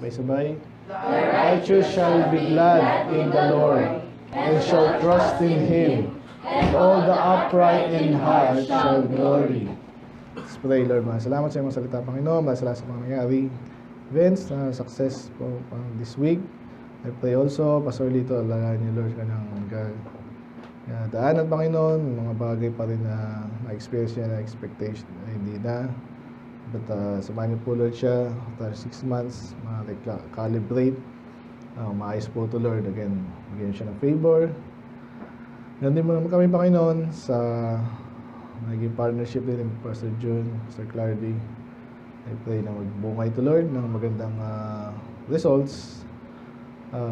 May sabay. The righteous shall be glad in the Lord, and shall trust in Him, and all the upright in heart shall glory. Let's pray, Lord. Salamat sa iyong salita, Panginoon. Salamat sa mga nangyari events na success po this week. I pray also, Pastor Lito, alagaan niyo, Lord, kanyang daanan, Panginoon. Mga bagay pa rin na na-experience niya, na expectation, hindi na. But samahan niyo po, Lord, siya after 6 months, calibrate. Maayos po to, Lord. Again, bigyan siya ng favor. Ganun din mo naman kami, Panginoon, sa naging partnership din ng Pastor June, Pastor Clardy. I pray na magbungay to, Lord, ng magandang results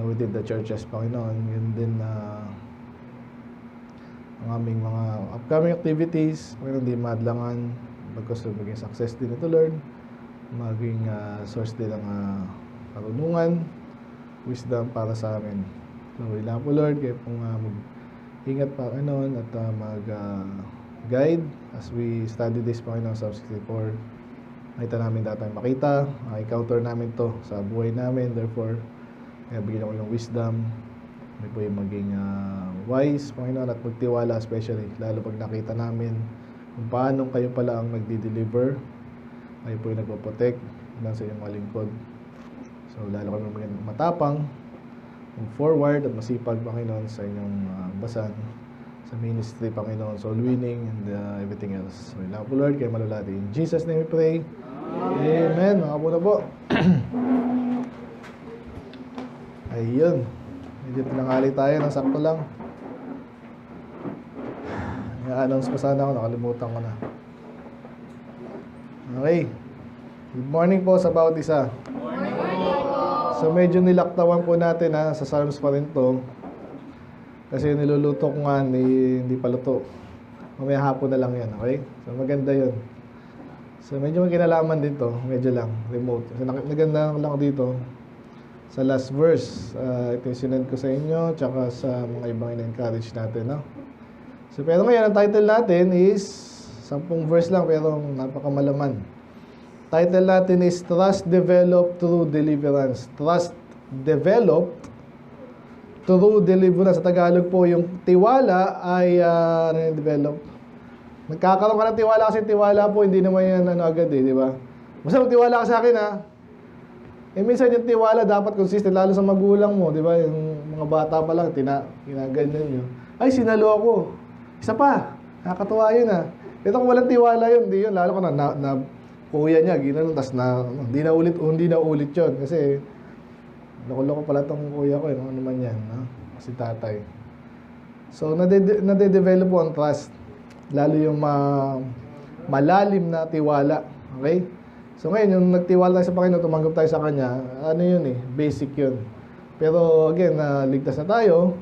within the churches, Panginoon. Yun din ang aming mga upcoming activities, Panginoon, di madlangan. Bagkus maging success din ito, Lord. Maging source din ng karunungan, wisdom para sa amin. So, ilang po, Lord, kaya pong mag-ingat pa, Panginoon, at mag-guide as we study this, Panginoon, Psalm 64. Nakita namin dati makita, encounter namin to sa buhay namin. Therefore, bigyan ako ng wisdom. May po yung maging wise, Panginoon, at magtiwala especially, lalo pag nakita namin kung paano kayo pala ang nagdi-deliver, kayo po yung nagpo-protect lang sa inyong malingkod. So, lalo kami maging matapang, move forward at masipag, Panginoon, sa inyong basan, sa ministry, Panginoon, soul winning, and everything else. So, ilang po, Lord, kayo malulati. In Jesus' name we pray. Amen. Mga po na po. Ayun. Medyo tinangali tayo, ng sakto lang. I-announce ko sana ako, nakalimutan ko na. Okay. Good morning po sa bawat isa. Morning po. So medyo nilaktawan po natin sa Psalms pa rin to. Kasi niluluto ko nga, hindi pa luto. Mamaya hapon na lang yan, okay? So maganda yun. So medyo may kinalaman din to, medyo lang, remote. So naganda lang dito sa last verse. Ito yung sinend ko sa inyo, tsaka sa mga ibang in-encourage natin, no? So, pero ngayon, ang title natin is 10 verse lang, pero napakamalaman. Title natin is Trust Developed Through Deliverance. Trust Developed Through Deliverance. Sa Tagalog po, yung tiwala ay develop. Nagkakaroon ka ng tiwala kasi tiwala po, hindi naman yan agad di ba? Basta magtiwala ka sa akin minsan yung tiwala dapat consistent, lalo sa magulang mo, di ba? Yung mga bata pa lang, ginaganyan nyo. Ay, sinalo ako. Isa pa, nakakatuwa yun Pero kung walang tiwala yun, hindi yun. Lalo ko na kuya niya, ginanon, tas hindi na ulit yun. Kasi, loko-loko pala tong kuya ko, ano naman yan, kasi tatay. So, nade-develop po ang trust. Lalo yung malalim na tiwala. Okay? So, ngayon, yung nagtiwala tayo sa Panginoon, tumanggap tayo sa Kanya, basic yun. Pero, again, ligtas na tayo.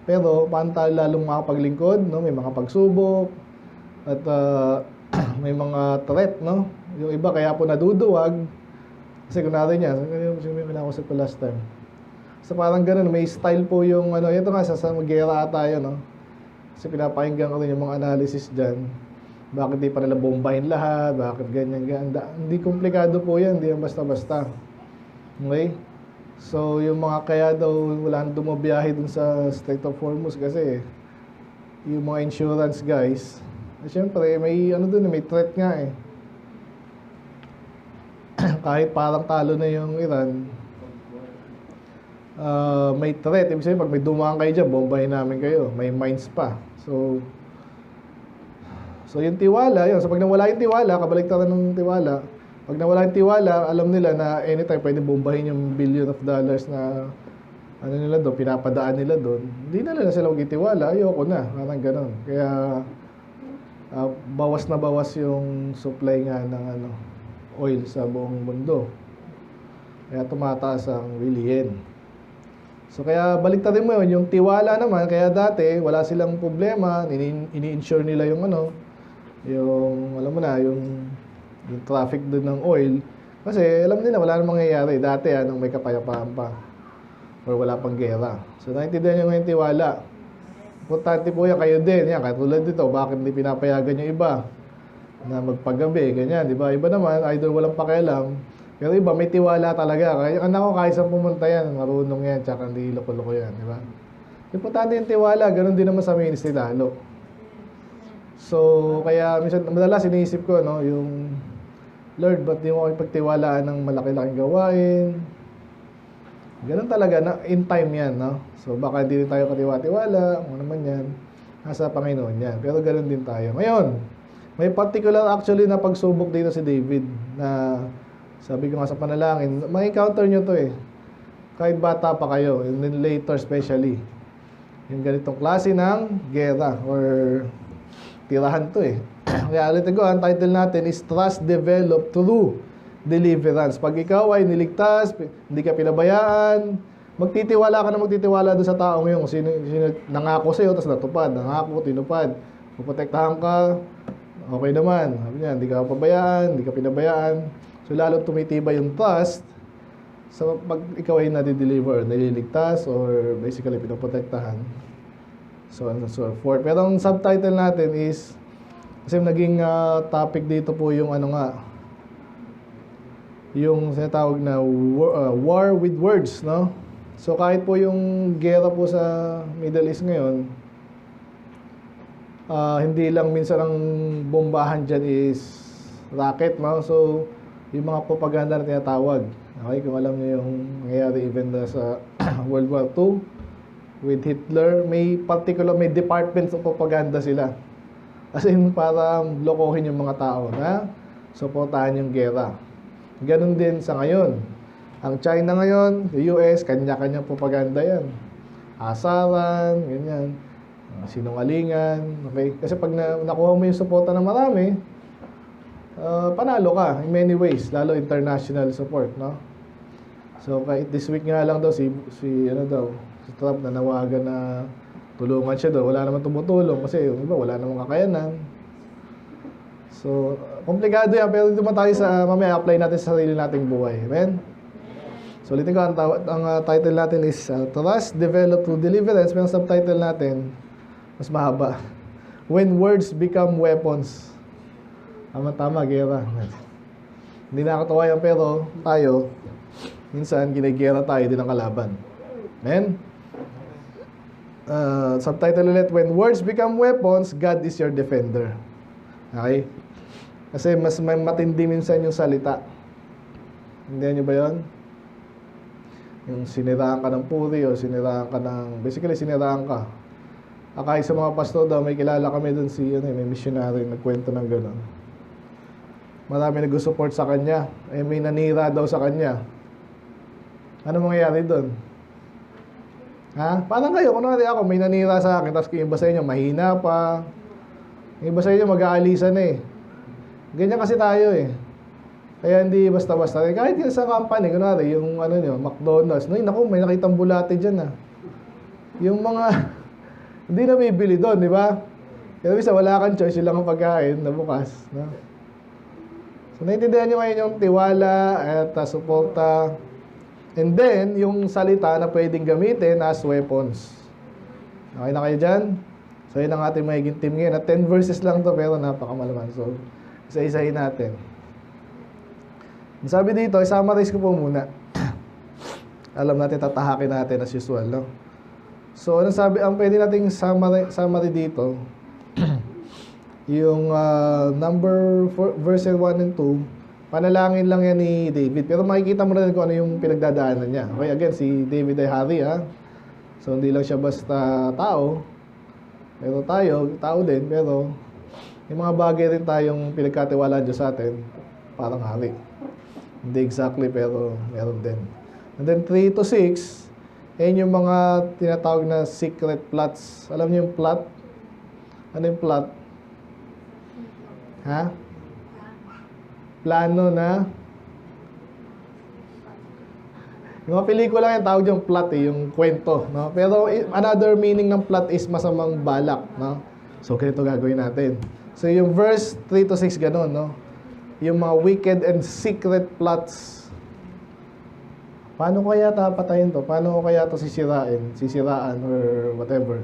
Pero, paano tayo lalong makapaglingkod, no? May mga pagsubok, at may mga threat, no? Yung iba, kaya po naduduwag. Kasi kunwari niya, may pinakausap ko last time. So, parang ganun, may style po yung, ito nga, sa mag-gera tayo, no? Kasi pinapakinggan ko rin yung mga analysis dyan. Bakit di pa nila bombahin lahat, bakit ganyan. Hindi komplikado po yan, hindi yan basta-basta. Okay? So, yung mga kaya daw wala nang dumabiyahe dun sa Strait of Hormuz kasi yung mga insurance guys, siyempre may may threat nga kahit parang talo na yung Iran, may threat. Ibig sabihin, pag may dumaan kayo dyan, bombahin namin kayo. May mines pa. So yung tiwala, yun. So pag nawala yung tiwala, kabaligtaran ng tiwala, pag nawala yung tiwala, alam nila na anytime pwede bombahin yung billion of dollars na nila doon, pinapadaan nila doon. Hindi na sila magtitiwala, ayoko na, parang gano'n. Kaya bawas na bawas yung supply nga ng oil sa buong mundo. Kaya tumataas ang bilihin. So kaya baliktarin mo yun, yung tiwala naman, kaya dati wala silang problema, ini-insure nila yung yung alam mo na, yung traffic doon ng oil. Kasi alam nila wala namang mangyayari. Dati nung may kapayapaan pa or wala pang gera. So naintindihan nyo ngayon tiwala. Importante po yan, kayo din. Yan, katulad dito, bakit hindi pinapayagan yung iba na magpagabi, ganyan, di ba? Iba naman, either walang pakialam Pero iba, may tiwala talaga. Kaya anak ko, kahit saan pumunta yan, marunong yan, tsaka hindi loko-loko yan, di ba? Importante yung tiwala, ganun din naman sa ministry lalo. So, kaya minsan, madalas iniisip ko, no, yung, Lord, ba't di mo ako ipagtiwalaan ng malaki-laking gawain? Ganun talaga, na, in time yan, no? So, baka hindi tayo katiwa-tiwala, ano naman yan. Nasa Panginoon yan. Pero ganun din tayo. Ngayon, may particular actually na pagsubok dito si David na sabi ko nga sa panalangin, ma-encounter nyo to eh. Kahit bata pa kayo, and then later especially. Yung ganitong klase ng gera or tirahan to eh. Kaya ulit ko, ang title natin is Trust Developed Through Deliverance. Pag ikaw ay niligtas, hindi ka pinabayaan, magtitiwala ka na magtitiwala doon sa taong yun. Sino nangako sa'yo, tapos natupad. Nangako, tinupad. Puprotektahan ka, okay naman. Sabi niya, hindi ka pabayaan, hindi ka pinabayaan. So, lalo tumitibay yung trust sa pag ikaw ay nadi-deliver, nililigtas, or basically pinoprotektahan. So on and so forth. Pero ang subtitle natin is, kasi naging topic dito po yung ano nga, yung sinatawag na war with words, no? So kahit po yung gera po sa Middle East ngayon, hindi lang minsan ang bombahan dyan is rocket, no? So yung mga propaganda na tinatawag. Okay, kung alam niyo yung nangyayari even sa World War II with Hitler, may department of propaganda sila. As in, para lokohin yung mga tao na suportahan yung gera. Ganun din sa ngayon. Ang China ngayon, the US, kanya-kanya propaganda yan. Asaran, ganyan. Sinungalingan. Okay? Kasi pag nakuha mo yung suporta ng marami, panalo ka in many ways, lalo international support, no? So kahit this week nga lang daw si Trump nanawagan na tulungan siya daw, wala naman tumutulong kasi yung iba wala namang kakayanan. So komplikado yan, pero dito tayo sa mamaya apply natin sa sarili nating buhay. Amen. So ulitin ko, ang title natin is Trust Developed Through Deliverance. May subtitle natin mas mahaba, When Words Become Weapons. Tama, gera. Hindi nakakatawa yan, pero tayo, minsan, ginagera tayo din ang kalaban. Amen? Subtitle ulit, When Words Become Weapons, God is your defender. Okay? Kasi mas matindi minsan yung salita. Hindi nyo ba yun? Yung siniraan ka ng puri o siniraan ka ng... Basically, siniraan ka. Kahit sa mga pastor daw, may kilala kami dun may missionary nagkwento ng gano'n. Marami nag-support sa kanya. May nanira daw sa kanya. Ano mangyayari doon? Ha? Parang kayo, kunwari ako, may nanira sa akin, tapos yung iba sa inyo, mahina pa. Yung iba sa inyo, mag-aalisan eh. Ganyan kasi tayo eh. Kaya hindi basta-basta. Kahit yung sa company, kunwari, yung McDonald's. Naku, may nakitang bulate dyan ah. Yung mga, hindi na bibili doon, di ba? Pero bisa wala kang choice, yun lang ang pagkain na bukas. No? So, naintindihan nyo ngayon yung tiwala at suporta. And then, yung salita na pwedeng gamitin as weapons. Okay na kayo dyan? So, yun ang ating magiging team ngayon. At 10 verses lang to pero napakamalaman. So, isa-isahin natin. Sabi dito, i-summarize ko po muna. Alam natin, tatahakin natin as usual, no? So, ano sabi, ang pwede nating summary dito, yung verse 1 and 2, panalangin lang yan ni David. Pero makikita mo rin kung ano yung pinagdadaanan niya. Okay, again, si David ay hari, ha? So, hindi lang siya basta tao. Pero tayo, tao din. Pero, yung mga bagay rin tayong pinagkatiwalaan Diyos sa atin, parang hari. Hindi exactly, pero meron din. And then, 3 to 6, yan yung mga tinatawag na secret plots. Alam niyo yung plot? Ano yung plot? Ha? Plano na yung mga pelikula yung tawag yung plot yung kwento, no? Pero another meaning ng plot is masamang balak, no? So ganito gagawin natin. So yung verse 3 to 6 ganun, no? Yung mga wicked and secret plots. Paano kaya patayin to? Paano kaya to sisiraan or whatever?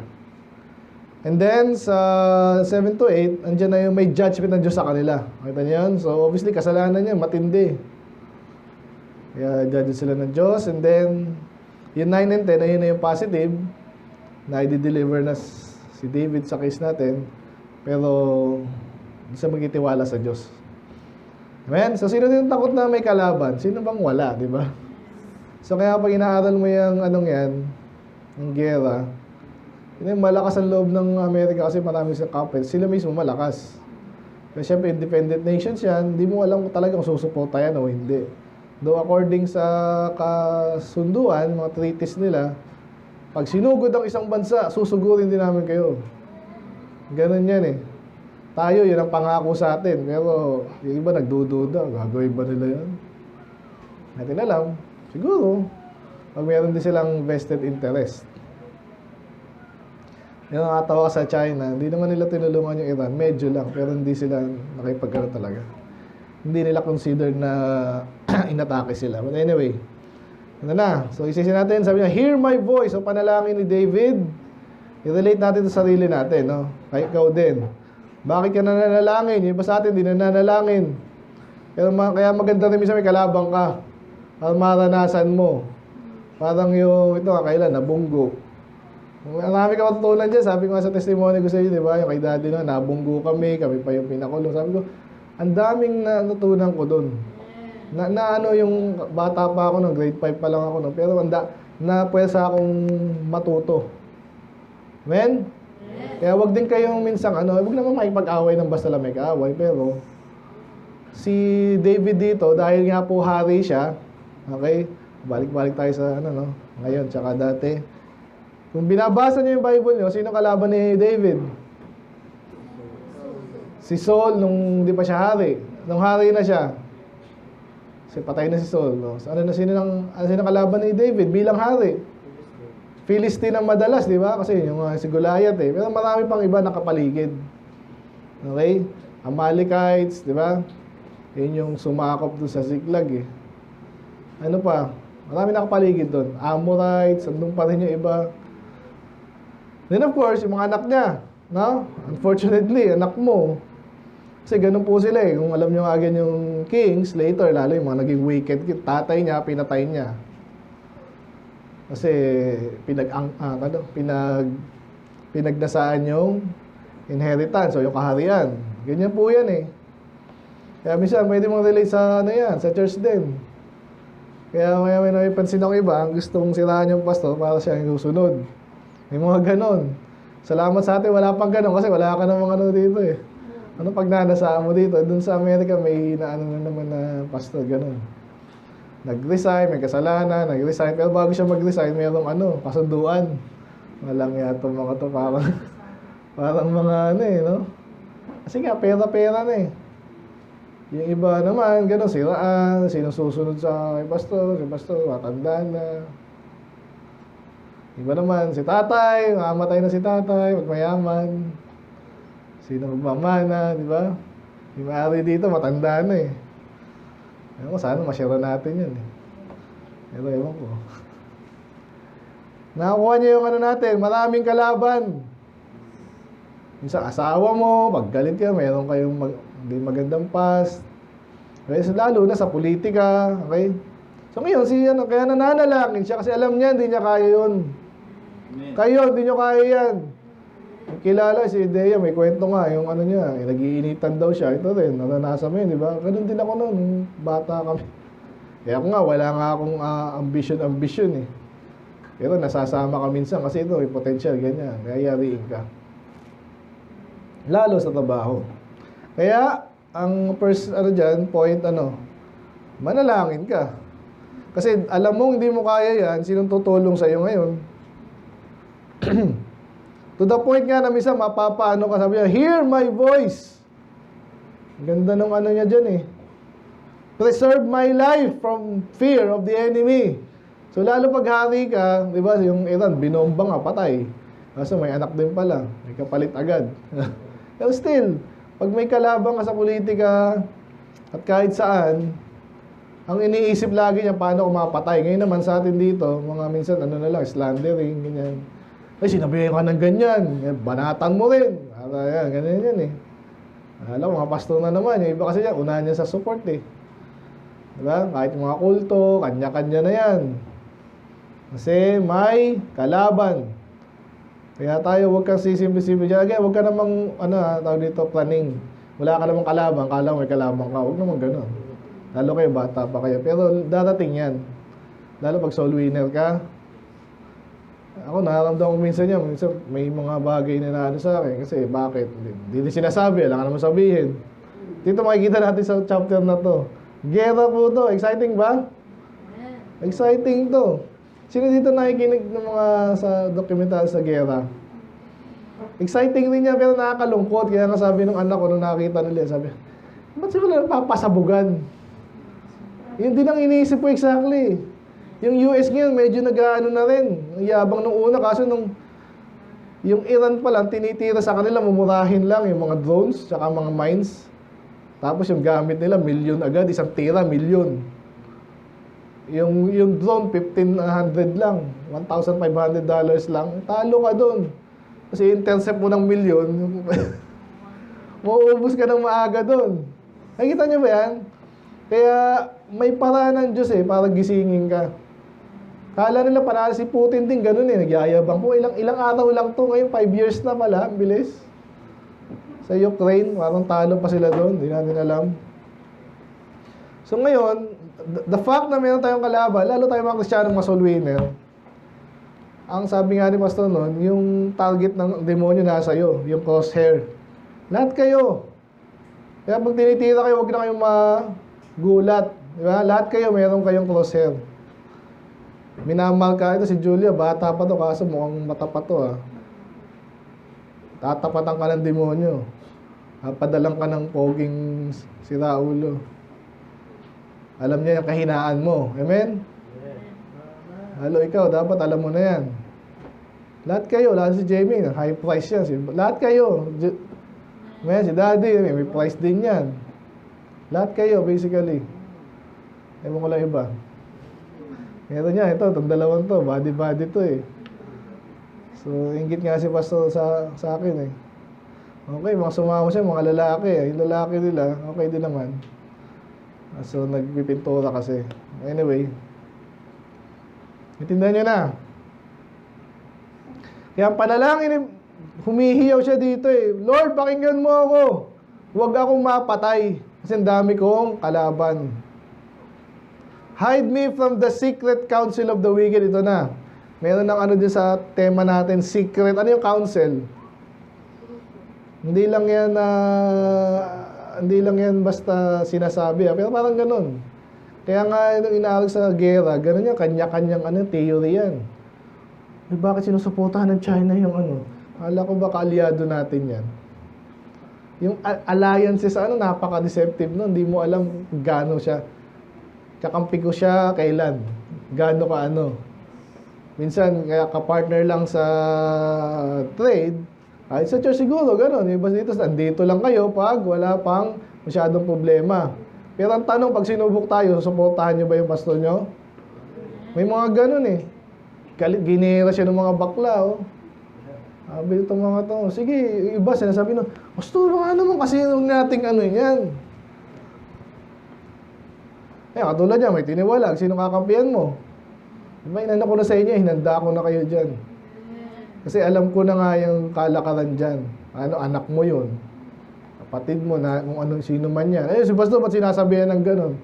And then, sa 7 to 8, andyan na yung may judgment ng Diyos sa kanila. Makita niyo yun? So, obviously, kasalanan niya, matindi. Kaya judge sila ng Diyos. And then, yung 9 and 10, ayun na yung positive na i-deliver na si David sa case natin. Pero, hindi siya magtitiwala sa Diyos. Amen? So, sino din takot na may kalaban? Sino bang wala, di ba? So, kaya pag inaaral mo yung anong yan, yung gera, yun yung malakas ang loob ng Amerika kasi marami sa kapit. Sila mismo malakas. Kasi syempre, independent nations yan, hindi mo alam kung talagang susuporta yan o hindi. Though according sa kasunduan, mga treaties nila, pag sinugod ang isang bansa, susugurin din namin kayo. Ganun yan eh. Tayo, yun ang pangako sa atin. Pero yung iba nagdududa, gagawin ba nila yan? Natin alam. Siguro, pag meron din silang vested interest. Yan ang katawa sa China. Hindi naman nila tinulungan yung Iran. Medyo lang, pero hindi sila nakipagkano talaga. Hindi nila considered na inatake sila. But anyway, ano na. So, isisi natin. Sabi niya, hear my voice. So, panalangin ni David. I-relate natin sa sarili natin. No? Kaya ikaw din. Bakit ka nananalangin? Yung iba sa atin, hindi nananalangin. Pero kaya maganda rin minsan may kalabang ka. Para maranasan mo. Parang yung, ito kailan, nabunggo. Marami ka matutunan dyan. Sabi ko nga sa testimony ko sa iyo, di ba? Yung kay daddy no, nabunggo kami pa yung pinakulong. Sabi ko, ang daming natutunan ko doon. Na ano yung bata pa ako, no, grade 5 pa lang ako. No, pero pwesa akong matuto. Amen? Kaya wag din kayong minsang, wag naman makipag-away ng basta lang may kaaway. Pero, si David dito, dahil nga po hari siya, okay? Balik-balik tayo sa, ngayon, tsaka dati. Kung binabasa niyo yung Bible niyo, sino kalaban ni David? Si Saul, nung di pa siya hari. Nung hari na siya, patay na si Saul. No? So, sino kalaban ni David bilang hari? Philistine ang madalas, di ba? Kasi yung si Goliath eh. Pero marami pang iba nakapaligid. Okay? Amalekites, di ba? Yun yung sumakop doon sa Ziklag eh. Ano pa? Marami nakapaligid doon. Amorites, andun pa rin yung iba. Then of course, yung mga anak niya, no? Unfortunately, anak mo. Kasi ganun po sila eh. Kung alam nyo agad yung kings, later, lalo yung mga naging wicked, tatay niya, pinatay niya. Kasi pinagnasaan yung inheritance o yung kaharian. Ganyan po yan eh. Kaya minsan, pwede mong relate sa sa church din. Kaya may napansin ako iba, ang gustong sirahan yung pastor para siya yung susunod. May mga ganon. Salamat sa atin, wala pang ganon kasi wala ka namang dito eh. Ano pag nanasaan mo dito? Doon sa Amerika may na naman na pastor, ganon. Nag-resign, may kasalanan, nag-resign. Pero bago siya mag-resign, mayroong kasunduan. Walang yato mga to, parang mga no? Kasi nga, pera-pera na eh. Yung iba naman, ganon, siraan, sino susunod sa pastor, si pastor, matanda na. Iba naman, si tatay, mamamatay na si tatay, magmayaman. Sino magmamana, di ba? Yung may-ari dito, matanda na eh. Ewan ko, sana masyara natin yun eh. Pero ewan ko. Nakakuha niyo yung natin, maraming kalaban. Minsan asawa mo, pag galit ka, mayroon kayong hindi magandang past. Kasi lalo na sa politika, okay? So ngayon, kaya nananalangin siya kasi alam niya, hindi niya kaya yun. Kayo, hindi nyo kaya yan. Kilala si Dea, may kwento nga, yung niya, nag-iinitan daw siya. Ito rin, naranasan mo yun, di ba? Ganun din ako noon, bata kami. Kaya ako nga, wala nga akong ambition eh. Pero nasasama ka minsan kasi ito, may potential, ganyan. Kaya yariin ka. Lalo sa trabaho. Kaya, ang first, point, manalangin ka. Kasi alam mo, hindi mo kaya yan, sinong tutulong sa'yo ngayon? To the point nga na minsan mapapaano ka, sabi niya, hear my voice. Ganda nung niya dyan eh. Preserve my life from fear of the enemy. So lalo pag hari ka, di ba, yung Iran, binomba nga, patay. Kasi may anak din pala, may kapalit agad. Pero still, pag may kalabang ka sa politika, at kahit saan, ang iniisip lagi niya, paano ko mapatay. Ngayon naman sa atin dito, mga minsan, slandering, ganyan. Ay, sinabihan ka ng ganyan. Banatan mo rin. Ganyan yan eh. Alam, mga pastor na naman. Yung iba kasi yan, unahan niya sa support eh. Diba? Kahit yung mga kulto, kanya-kanya na yan. Kasi may kalaban. Kaya tayo, huwag kang sisimple-simple dyan. Again, huwag ka namang, tawag dito, planning. Wala ka namang kalaban, kala mo may kalaban ka. Huwag naman ganun. Lalo kayo, bata pa kayo. Pero darating yan. Lalo pag soul winner ka. Ako, nararamdaman ko minsan yan. Minsan, may mga bagay na naano sa akin. Kasi, bakit? Hindi sinasabi. Alam ka naman sabihin. Dito makikita natin sa chapter na to. Gera po to. Exciting ba? Exciting to. Sino dito nakikinig ng mga sa documental sa gera? Exciting din niya pero nakakalungkot. Kaya nga sabi ng anak ko nung nakita nila, sabi, ba't sila napapasabugan? Yun din ang iniisip ko exactly. Yung US ngayon medyo nag-ano na rin. Ang yabang nung una kaso nung yung Iran pa lang tinitira sa kanila, mumurahin lang yung mga drones tsaka mga mines. Tapos yung gamit nila, milyon agad. Isang tira, milyon. Yung drone, $1,500 lang. $1,500 lang. Talo ka doon. Kasi intercept mo ng milyon, mauubos ka ng maaga doon. Nakikita niyo ba yan? Kaya may paraan ng Diyos para gisingin ka. Kala nila panalo si Putin din, ganun nagyayabang po. Ilang araw lang to, ngayon 5 years na pala, ang bilis. Sa Ukraine, parang talo pa sila doon, hindi natin alam. So ngayon, the fact na meron tayong kalaban, lalo tayong mga Kristiyanong mga soul winner, ang sabi nga ni Pastor noon, yung target ng demonyo nasa iyo, yung crosshair. Lahat kayo. Kaya pag tinitira kayo, huwag na kayong magulat. Diba? Lahat kayo, meron kayong crosshair. Minamahal ka. Ito si Julia, bata pa to, kaso mukhang mata pa to. Tatapatan ka ng demonyo. Padalang ka ng poging siraulo. Alam niya yung kahinaan mo. Amen? Halo, ikaw, dapat alam mo na yan. Lahat kayo, lahat si Jamie, high price yan. Lahat kayo. May si Daddy, may price din yan. Lahat kayo, basically. Ewan ko lang iba. Meron niya, ito, itong dalawang to, body-body to So, ingit nga si Pastor sa akin Okay, mga sumama siya, mga lalaki Yung lalaki nila, okay din naman. So, nagpipintura kasi. Anyway, intindihan nyo na. Kaya ang panalangin, humihiyaw siya dito Lord, pakinggan mo ako. Huwag akong mapatay. Kasi ang dami kong kalaban. Hide me from the secret counsel of the wicked. Ito na. Meron ng din sa tema natin, secret. Ano yung counsel? Hindi lang yan basta sinasabi. Pero parang ganun. Kaya nga, nung inaaral sa gera, ganun yan, kanya-kanyang theory yan. Bakit sinusuportahan ng China yung Akala ko ba kaalyado natin yan? Yung alliances, napaka-deceptive nun. Hindi mo alam gaano siya. Kakampi ko siya, kailan? Gaano ka Minsan, kaya ka-partner lang sa trade, ay sa church siguro, gano'n. Iba dito, andito lang kayo pag wala pang masyadong problema. Pero ang tanong, pag sinubok tayo, suportahan niyo ba yung pastor niyo? May mga gano'n Ginera siya ng mga bakla, Sabi itong mga to, sige, iba, sinasabi pastor, baka naman kasi yung nating yan. Katulad niya, may tiniwalag, sino kakampihan mo? Diba, inano ko na sa inyo, hinanda ko na kayo dyan. Kasi alam ko na nga yung kalakaran dyan. Anak mo yun. Kapatid mo, na kung sino man yan. Si pastor, ba't sinasabihan ng ganon?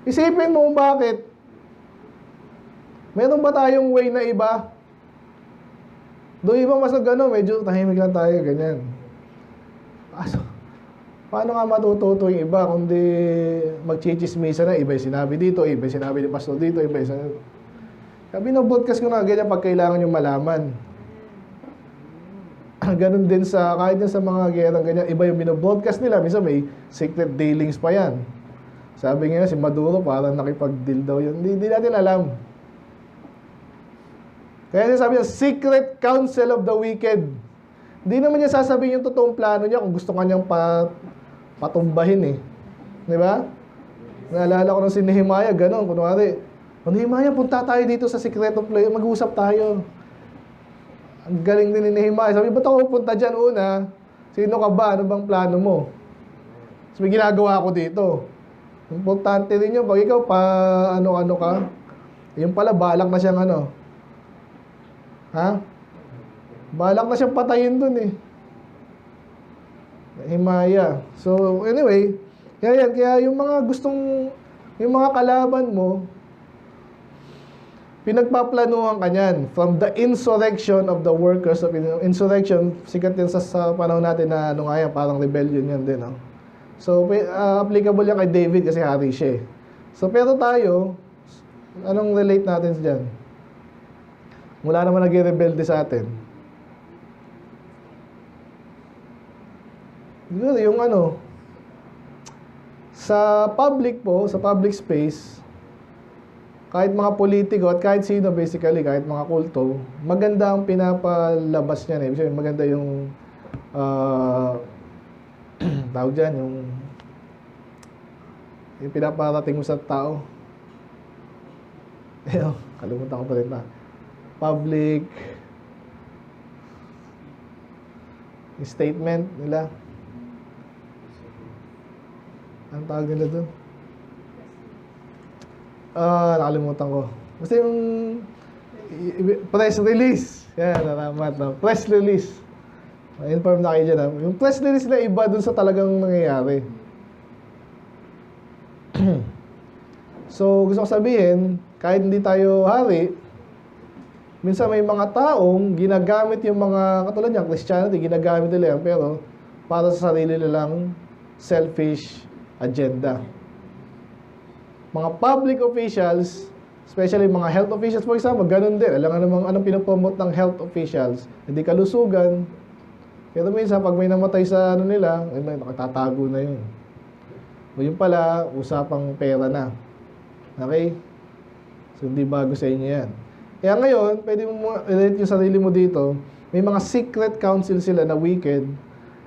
Isipin mo kung bakit. Meron ba tayong way na iba? Doon iba mas medyo tahimik lang tayo, ganyan. Paano nga matututo yung iba kundi magchichismisa na, iba yung sinabi dito, iba yung sinabi ni pastor dito, iba yung sinabi. Sabi broadcast ko na ganyan pag kailangan yung malaman. Ganun din kahit din sa mga gerang ganyan, iba yung binobroadcast nila, minsan may secret dealings pa yan. Sabi nga si Maduro parang nakipag-deal daw yun. Hindi natin alam. Kaya siya sabi niya, secret counsel of the wicked. Hindi naman niya sasabihin yung totoong plano niya kung gusto kanyang patumbahin Di ba? Naalala ko ng si Nehemiah, gano'n. Kunwari, Nehemiah, punta tayo dito sa secret of place, mag-uusap tayo. Ang galing din ni Nehemiah. Sabi, ba't ako pupunta dyan una? Sino ka ba? Ano bang plano mo? Sabi, ginagawa ko dito. Importante rin yun. Pag ikaw pa ano-ano ka, yung pala balak na siyang ano. Ha? Balak na siyang patayin dun eh. Himaya. So, anyway, kaya yung mga gustong, yung mga kalaban mo, pinagpaplanuhan ka niyan. From the insurrection of the workers of insurrection, sikat yan sa panahon natin na ano nga yan, parang rebellion yan din. No? So, applicable yan kay David kasi hari siya. So, pero tayo, anong relate natin dyan? Wala naman nag-rebelde sa atin. Yung ano, sa public po, sa public space, kahit mga politiko at kahit sino basically, kahit mga kulto, maganda ang pinapalabas niyan eh. Maganda yung tawag dyan, yung pinaparating mo sa tao. Ayun, kalimutan ko pa rin na. Public statement nila. Anong tawag nila doon? Nakalimutan ko. Basta yung press release. Yan, naramat na. Press release. Inform na kayo dyan. Ha? Yung press release na iba dun sa talagang nangyayari. So, gusto ko sabihin, kahit hindi tayo hari, minsan may mga taong ginagamit yung mga, katulad niya, Christianity, ginagamit nila yan, pero para sa sarili nilang selfish agenda. Mga public officials, especially mga health officials, for example, ganun din. Alam nga namang anong pinopromote ng health officials, hindi kalusugan. Pero minsan, pag may namatay sa ano nila, nakatatago na yun. O yun pala, usapang pera na. Okay? So, hindi bago sa inyo yan. Kaya ngayon, pwede mo relate yung sarili mo dito. May mga secret council sila na wicked,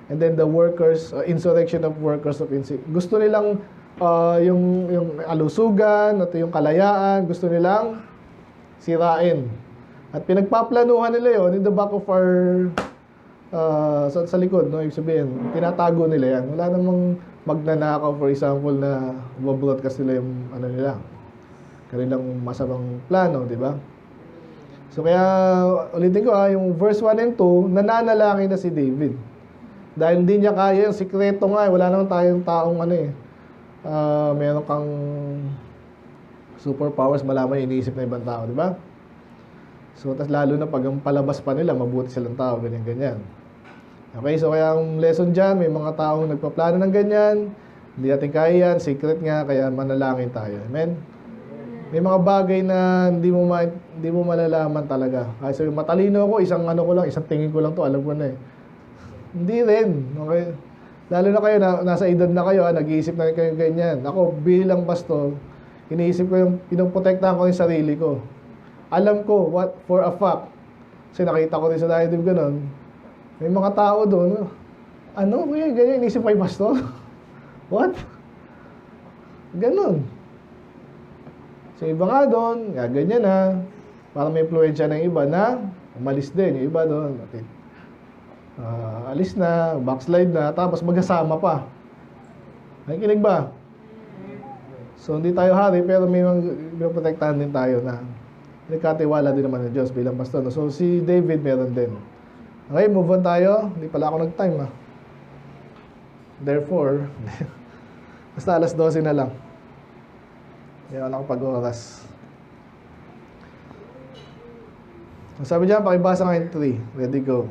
and then the workers, insurrection of workers of gusto nilang yung alusugan at yung kalayaan, gusto nilang sirain. At pinagpaplanuhan nila yon in the back of our sa likod, no? Ibig sabihin, tinatago nila yan. Wala namang magnanakaw, for example, na broadcast nila yung ano nila, kanilang masamang plano, di ba? So kaya ulitin ko yung verse 1 and 2, nananalangin na si David. Dahil hindi niya kaya yung sikreto nga, wala naman tayong taong ano eh. Meron kang superpowers, malaman yung iniisip na ibang tao, di ba? So, tas lalo na pag ang palabas pa nila, mabuti silang tao, ganyan-ganyan. Okay, so kaya ang lesson dyan, may mga taong nagpaplano ng ganyan, hindi natin kaya yan, secret nga, kaya manalangin tayo. Amen? May mga bagay na hindi mo malalaman talaga. Kaya sabi, matalino ako, isang ano ko lang, isang tingin ko lang to, alam ko na eh. Hindi rin, okay? Lalo na kayo, nasa edad na kayo, nag-iisip na kayo ganyan. Ako, bilang pastor, iniisip ko yung, pinoprotektahan ko yung sarili ko. Alam ko, what for a fact, kasi nakita ko rin sa diatribe ganun, may mga tao doon, ano, kaya ganyan, iniisip ko yung pastor? What? Ganun. So, iba nga doon, ganyan na, parang may influensya ng iba na, umalis din, yung iba doon, okay. Alis na, backslide na, tapos magkasama pa. Nakikinig ba? So, hindi tayo hari, pero may protektahan din tayo na nagkatiwala din naman ng Diyos bilang pastor. So, si David meron din. Okay, move on tayo. Hindi pala ako nag-time, ha? Therefore, basta alas 12 na lang. Hindi ako nakapag-oras. Sabi dyan, pakibasa ngayon 3. Ready, go.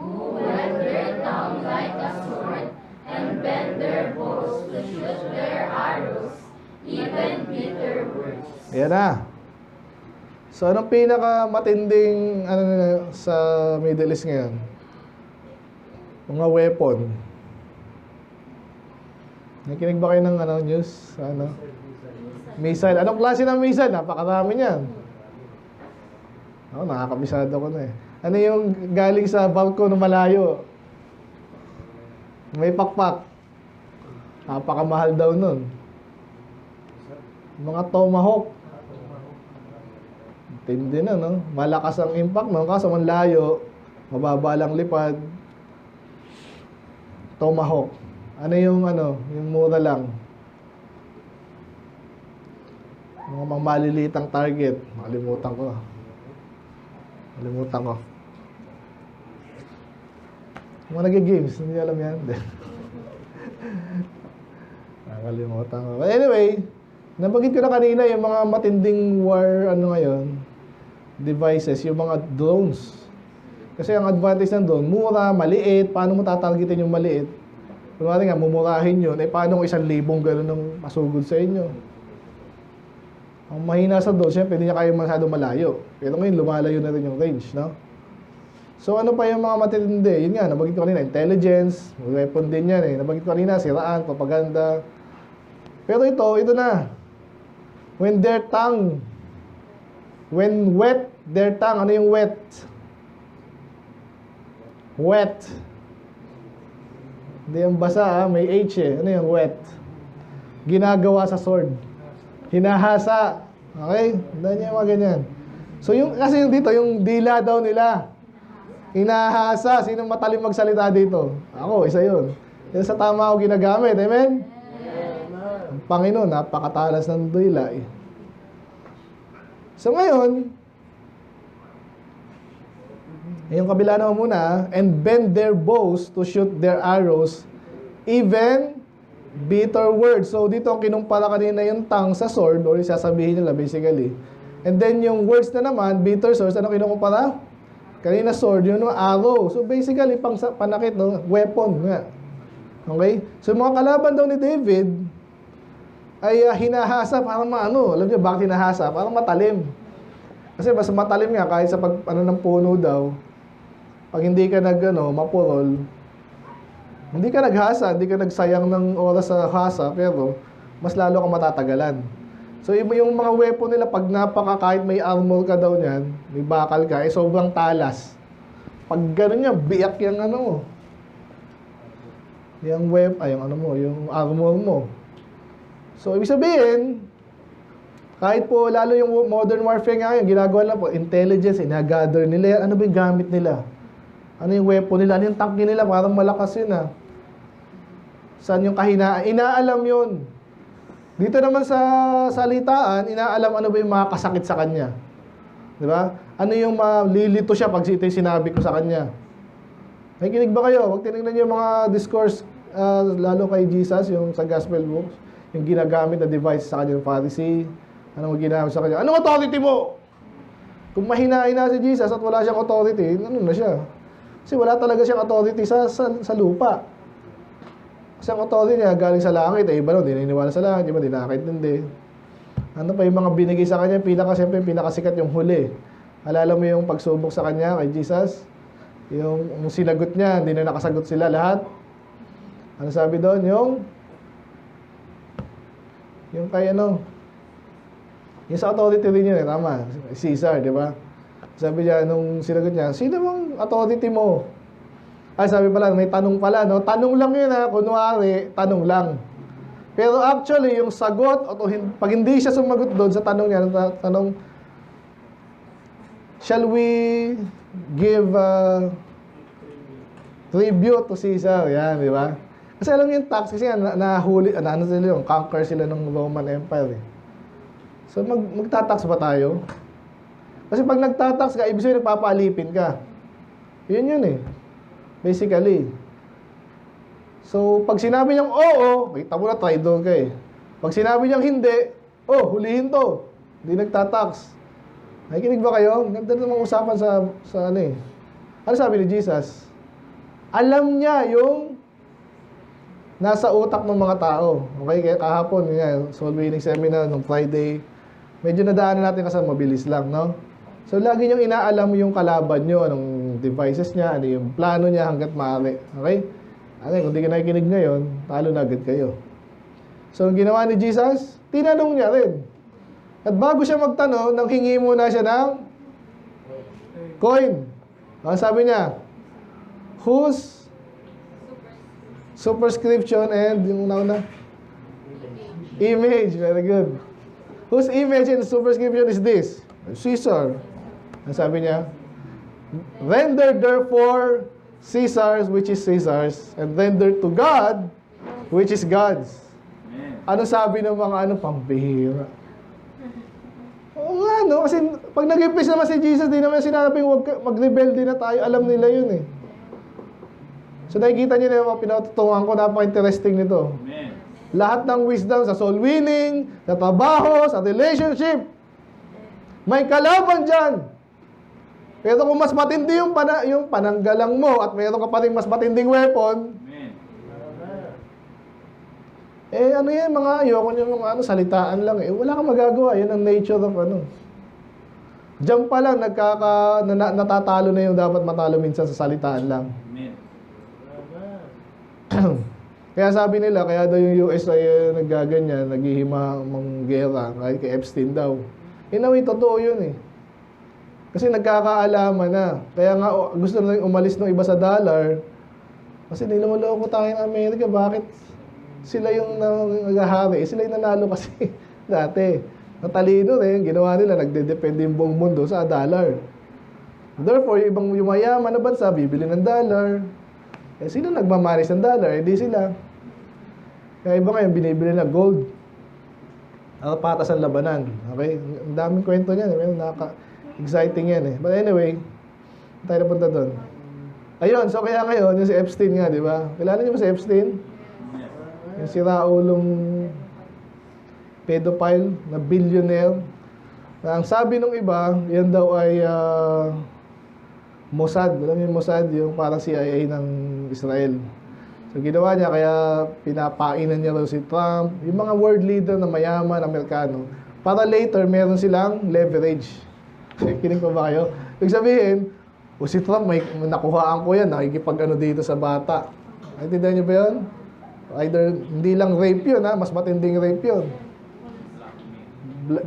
Who went their tongue like a sword, and bent their bows to shoot their arrows, even bitter words. Ayan na. So, anong pinaka-matinding sa Middle East ngayon? Mga weapon. Nakikinig ba kayo ng news? Missile. Anong klase ng missile? Napakarami niyan. Nakakabisado ko na eh. Ano yung galing sa barko na malayo? May pakpak. Napakamahal daw nun. Mga tomahawk. Tindi na, no? Malakas ang impact, no? Kaso man layo, mababa lang lipad. Tomahawk. Ano yung mura lang? Mga maliliitang target. Nakalimutan ko. Mga nag-games, hindi alam yan. Nakalimutan ko. But anyway, nabanggit ko na kanina yung mga matinding war, devices, yung mga drones. Kasi ang advantage ng drone, mura, maliit, paano mo tatargetin yung maliit? Kunwari nga, mumurahin yun, paano kung 1,000 gano'n ang masugod sa inyo? Ang mahina sa drone, syempre, hindi niya kaya masyadong malayo. Pero ngayon, lumalayo na rin yung range, no? So, ano pa yung mga matindi? Yun nga, nabanggit ko kanina, intelligence, weapon din yan Nabanggit ko kanina, siraan, propaganda. Pero ito na. When wet their tongue, ano yung wet? Wet. Hindi yung basa, may H Ano yung wet? Ginagawa sa sword. Hinahasa. Okay? Hindi niya mga ganyan. So, kasi yung dito, yung dila daw nila. Hinahasa. Sinong matalim magsalita dito? Ako, isa yun. Yan sa tama ako ginagamit. Amen? Ang Panginoon, napakatalas ng dila So, ngayon, yung kabila naman muna, and bend their bows to shoot their arrows, even bitter words. So, dito ang kinumpara kanina yung tongue sa sword, or sasabihin nila basically. And then, yung words na naman, bitter swords, ano kinukumpara? Kanina sword, yun yung arrow. So, basically, panakit, weapon nga. Okay? So, mga kalaban daw ni David, ay hinahasa, parang alam niyo, bakit hinahasa? Parang matalim. Kasi mas matalim nga, kahit sa ng puno daw, pag hindi ka mapurol, hindi ka naghasa, hindi ka nagsayang ng oras sa hasa, pero mas lalo kang matatagalan. So, yung mga weapon nila, pag kahit may armor ka daw niyan, may bakal ka, sobrang talas. Pag gano'n niya, biyak yung yung armor mo. So, ibig sabihin, kahit po, lalo yung modern warfare ngayon, ginagawa lang po, intelligence, inagather nila yan. Ano ba yung gamit nila? Ano yung weapon nila? Ano yung tank nila? Parang malakas yun Saan yung kahinaan? Inaalam yun. Dito naman sa salitaan, inaalam ano ba yung makakasakit sa kanya. Di ba? Ano yung malilito siya pag ito yung sinabi ko sa kanya. Nakikinig ba kayo? Huwag tinignan niyo yung mga discourse, lalo kay Jesus, yung sa gospel books, yung ginagamit na device sa kanyang Pharisee. Ano ginamit sa kanya? Anong authority mo? Kung mahina-hina si Jesus at wala siyang authority, ano na siya? Kasi wala talaga siyang authority sa lupa. Kasi ang authority niya galing sa langit, iba di naniniwala sa langit, iba di nakakaintindi. Ano pa yung mga binigay sa kanya? Siyempre, pinakasikat yung huli. Alala mo yung pagsubok sa kanya kay Jesus? Yung sinagot niya, hindi na nakasagot sila lahat. Ano sabi doon? Yung kay yung sa authority rin yun tama. Caesar, di ba? Sabi niya, nung sinagot niya, sino bang authority mo? Ay, sabi pala, may tanong pala, Tanong lang yun, kunwari, tanong lang. Pero actually, yung sagot, pag hindi siya sumagot doon sa tanong niya, tanong, shall we give tribute to Caesar? Yan, di ba? Kasi alam niyo yung tax, kasi nahuli, conquer sila ng Roman Empire. So, magtatax ba tayo? Kasi pag nagtatax ka, ibig sabihin nagpapaalipin ka. Yun Basically. So, pag sinabi niyang oo, kita mo na traitor ka Pag sinabi niyang hindi, hulihin to. Hindi nagtatax. Nakikinig ba kayo? Ganda namang usapan sa Ano sabi ni Jesus? Alam niya yung nasa utak ng mga tao. Okay, kaya kahapon, soul winning seminar nung Friday, medyo nadaanan natin kasi mabilis lang, So, lagi niyong inaalam yung kalaban niyo, anong devices niya, ano yung plano niya hanggat maaari. Okay? Kung di ka nakikinig ngayon, talo na agad kayo. So, ang ginawa ni Jesus, tinanong niya rin. At bago siya magtanong, nanghingi muna siya ng coin. Ang sabi niya, whose superscription and yung una image. Very good. Whose image and superscription is this? Caesar. Ang sabi niya, render therefore Caesar's, which is Caesar's, and render to God, which is God's. Ano sabi ng mga pambihira? Oo nga, no? Kasi pag nag-impis naman si Jesus, di naman sinabing mag-rebelde na tayo. Alam nila yun eh. So nakikita niyo na yung mga pinatutungan ko, napaka-interesting nito. Amen. Lahat ng wisdom sa soul winning, sa trabaho, sa relationship, may kalaban dyan. Pero kung mas matindi yung pananggalang mo at mayroon ka pa rin mas matinding weapon, Amen. ano yan, mga ayoko yung salitaan lang eh. Wala kang magagawa. Yan ang nature of Diyan pa lang, natatalo na yung dapat matalo minsan sa salitaan lang. Amen. Kaya sabi nila, kaya daw yung US ay naggaganyan, naghihimang gera, kahit kay Epstein daw. In a way, totoo yun eh. Kasi nagkakaalaman na. Kaya nga, gusto na umalis ng iba sa dollar. Kasi niloloko tayo ng Amerika, bakit sila yung naghahari? Sila yung nanalo kasi dati. Natalino rin, ginawa nila, nagde-depende yung buong mundo sa dollar. Therefore, yung ibang yumayaman na bansa, bibili ng dollar. Eh, sino nagmamaris ng dollar? Eh, di sila. Kaya iba ngayon, binibili na gold. Ang patas ang labanan. Okay? Ang daming kwento niyan. Exciting yan eh. But anyway, tayo na punta doon. Ayun, so kaya ngayon, yung si Epstein nga, di ba? Kilala niyo ba si Epstein? Yung siraulong pedophile na billionaire. Na ang sabi ng iba, yan daw ay Mossad. Alam niyo yung Mossad, yung parang CIA ng Israel. So ginawa niya, kaya pinapainan niya raw si Trump, yung mga world leader na mayaman, Amerikano, para later meron silang leverage. Kinig pa ba kayo? Ibig sabihin, si Trump, may nakuhaan ko yan, nakikipag dito sa bata. Naintindihan niyo ba yun? Either, hindi lang rape yun, mas matinding rape yun.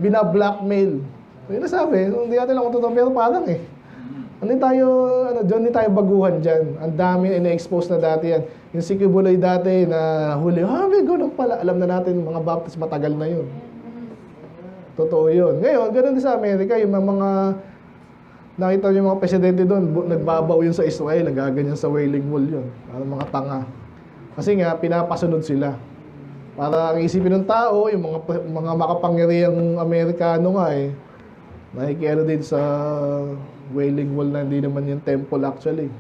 Bina-blackmail. So yun nasabi, hindi natin lang kung totoo, pero parang hindi tayo baguhan dyan. Ang dami ina-expose na dati yan. Yung si Kibuloy dati na huli, may ganun pala. Alam na natin, mga Baptist matagal na yun. Totoo yun. Ngayon, ganun din sa Amerika, yung mga nakita yung mga presidente doon, nagbabaw yun sa Israel, nagaganyan sa Wailing Wall yun. Parang mga tanga. Kasi nga, pinapasunod sila. Para ang isipin ng tao, yung mga makapangyarihang Amerikano nga nakikiano din sa Wailing Wall na hindi naman yung temple actually.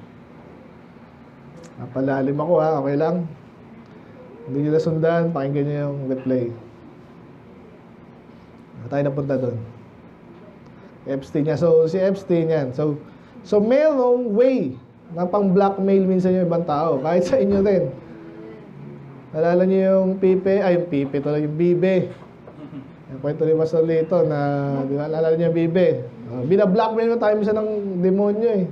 Napalalim ako okay lang. Hindi nyo nasundan, pakinggan nyo yung replay. Tayo napunta doon. Epstein niya. So, si Epstein yan. So merong way na pang-blackmail minsan yung ibang tao. Kahit sa inyo din. Nalala niyo yung yung Bibe. Yung kwento ni Pastor Lito na, di ba, nalala niyo yung Bibe. Bina-blackmail mo tayo minsan ng demonyo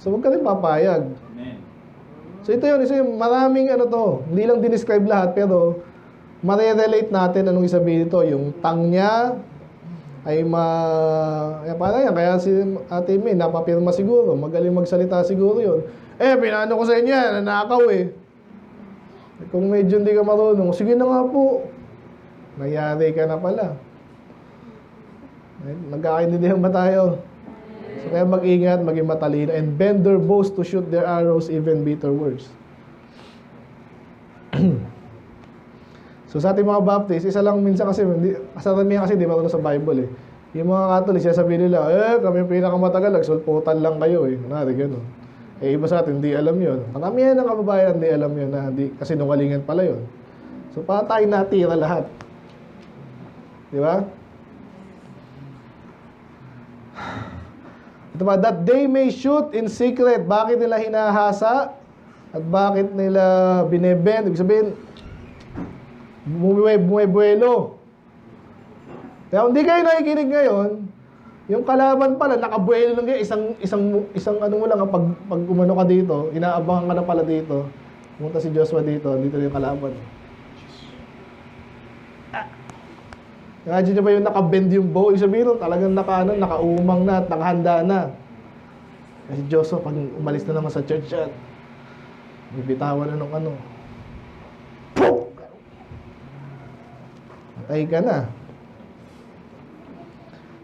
So, huwag ka rin papayag. Amen. So, ito yung maraming hindi lang dinescribe lahat, pero ma-relate natin anong isabihin ito. Yung tang niya ay parang yan. Kaya si Ate May, napapirma siguro. Magaling magsalita siguro yun. Pinano ko sa inyo yan, nanakaw Kung medyo hindi ka marunong, sige na nga po. Nangyari ka na pala. Magkakaintindihan ba tayo? So kaya mag-ingat, maging matalino, and bend their bows to shoot their arrows, even bitter words. So sa ating mga Baptist, isa lang minsan kasi, kasaramihan kasi di marunong sa Bible Yung mga Catholic, sasabihin nila, kami yung pinakamatagal, nagsulputan lang kayo Kunwari, gano'n. Iba sa atin, hindi alam yun. Karamihan ng kababayan, hindi alam yun na kasi nungalingan pala yun. So para tayo natira lahat. Di ba? Ito ba, that they may shoot in secret. Bakit nila hinahasa? At bakit nila binebend? Ibig sabihin, bumubuelo. Kaya kung di kayo nakikinig ngayon, yung kalaban pala, nakabuelo lang kayo, isang mo lang, pag umano ka dito, inaabangan ka na pala dito. Pumunta si Joshua dito yung kalaban. Imagine nyo ba yung nakabend yung bow? Ibig sabihin, talagang nakaumang na at nakahanda na. Kasi Joshua, pag umalis na naman sa church yan, bibitawan na ng Pum! Patay ka na.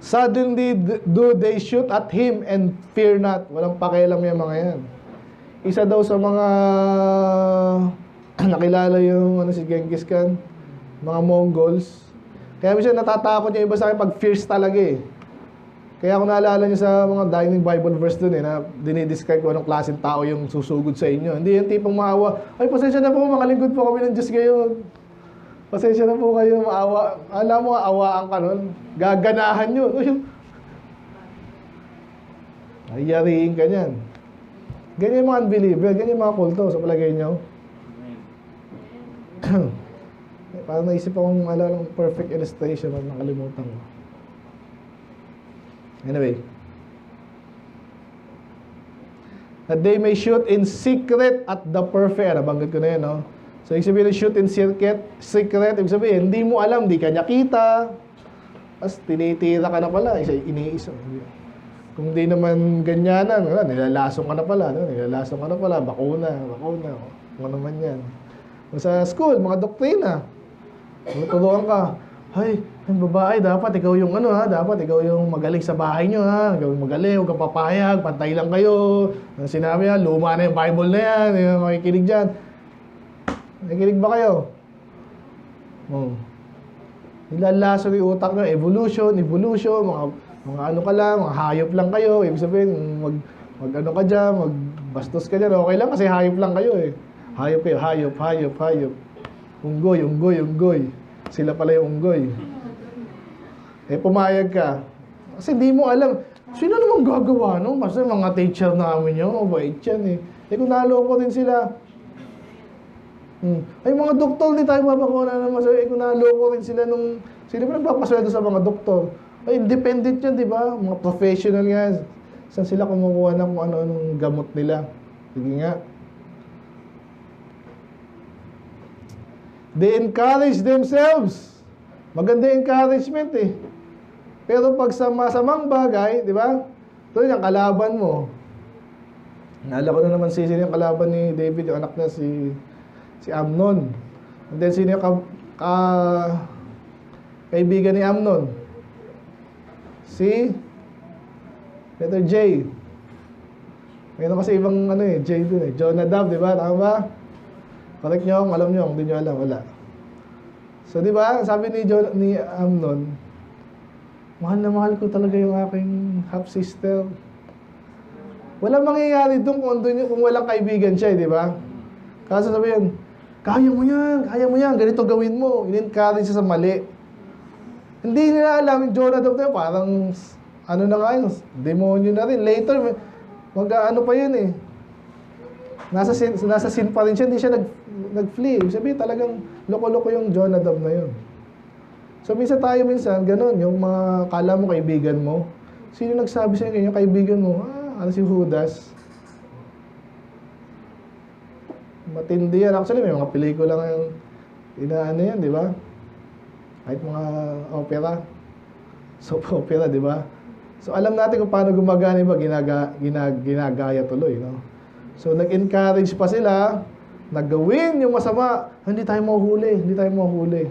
Suddenly do they shoot at him and fear not. Walang pakialam yung mga yan. Isa daw sa mga nakilala yung si Genghis Khan, mga Mongols. Kaya minsan natatakot yung iba sa akin pag fierce talaga eh. Kaya ako naalala niyo sa mga dining Bible verse dun eh, na dinidescribe ko anong klaseng tao yung susugod sa inyo. Hindi yung tipong maawa, ay pasensya na po, mga lingkod po kami ng Diyos ngayon. Pasensya na po kayo, maawa. Alam mo, awaan ka nun. Gaganahan yun. Ayariin ka niyan. Ganyan yung mga unbeliever, ganyan yung mga kulto sa palagay nyo. Parang naisip akong ng perfect illustration at nakalimutan ko. Anyway. That they may shoot in secret at the perfect. Nabanggit ko na yun, no? So, ibig sabihin shoot in secret, ibig sabihin, hindi mo alam, hindi ka niya kita. Tapos, tinitira ka na pala. Iniisa. Kung di naman ganyanan, nilalasong ka na pala. Nilalasong ka na pala. Bakuna. Kung ano man yan. Sa school, mga doktrina. Turuan ka. Ay, yung babae, dapat ikaw yung dapat ikaw yung magaling sa bahay nyo, ha? Ikaw yung magaling, huwag kang papayag, pantay lang kayo. Sinabi yan, luma na yung Bible na yan. Yung makikinig dyan. Nakikinig ba kayo? Nilalaso yung utak nyo, evolution, mga ano ka lang, mga hayop lang kayo. Ibig sabihin, mag ano ka dyan, magbastos ka dyan. Okay lang kasi hayop lang kayo eh. Hayop kayo, hayop. Unggoy. Sila pala yung unggoy. Eh, pumayag ka. Kasi di mo alam, sino naman gagawa, no? Kasi mga teacher namin yun, mabait yan eh. Eh, kung naloko din sila, ay, mga doktor, di tayo mabakuha na naman. Eh, kung naloko rin sila sino ba nagpapasweldo sa mga doktor? Ay, independent yan, di ba? Mga professional nga. Saan sila kumukuha na kung ano-anong gamot nila? Sige nga. They encourage themselves. Maganda yung encouragement eh. Pero pag sa masamang bagay, di ba? Ito yung kalaban mo. Naalala ko na naman sino yung kalaban ni David, yung anak na si Amnon. And then sino yung kaibigan ni Amnon? Si letter J. Mayroon kasi ibang J dun eh. Jonadab, di ba? Tama ba? Correct nyo, alam nyo, kung di nyo alam, wala. So, di ba, sabi ni Amnon, mahal na mahal ko talaga yung aking half-sister. Walang mangyayari doon kung walang kaibigan siya, di ba? Kasi sabi yan, kaya mo yan, ganito gawin mo. In-encourage siya sa mali. Hindi nila alam, yung Jonadab na yun, parang, na nga yun, demonyo na rin. Later, pa yun eh. Nasa sin pa rin siya, hindi siya nag-flee. Sabi talagang loko-loko yung Jonadab na yun. So minsan ganun, yung mga kala mo kaibigan mo. Sino nagsabi sa inyo, yung kaibigan mo? Si Judas. Matindi yan. Actually, may mga pelikula yung yan, di ba? Kahit mga opera. Soap opera, di ba? So alam natin kung paano gumagana, ba? Ginagaya tuloy, no? So, nag-encourage pa sila na gawin yung masama. Hindi tayo mahuhuli.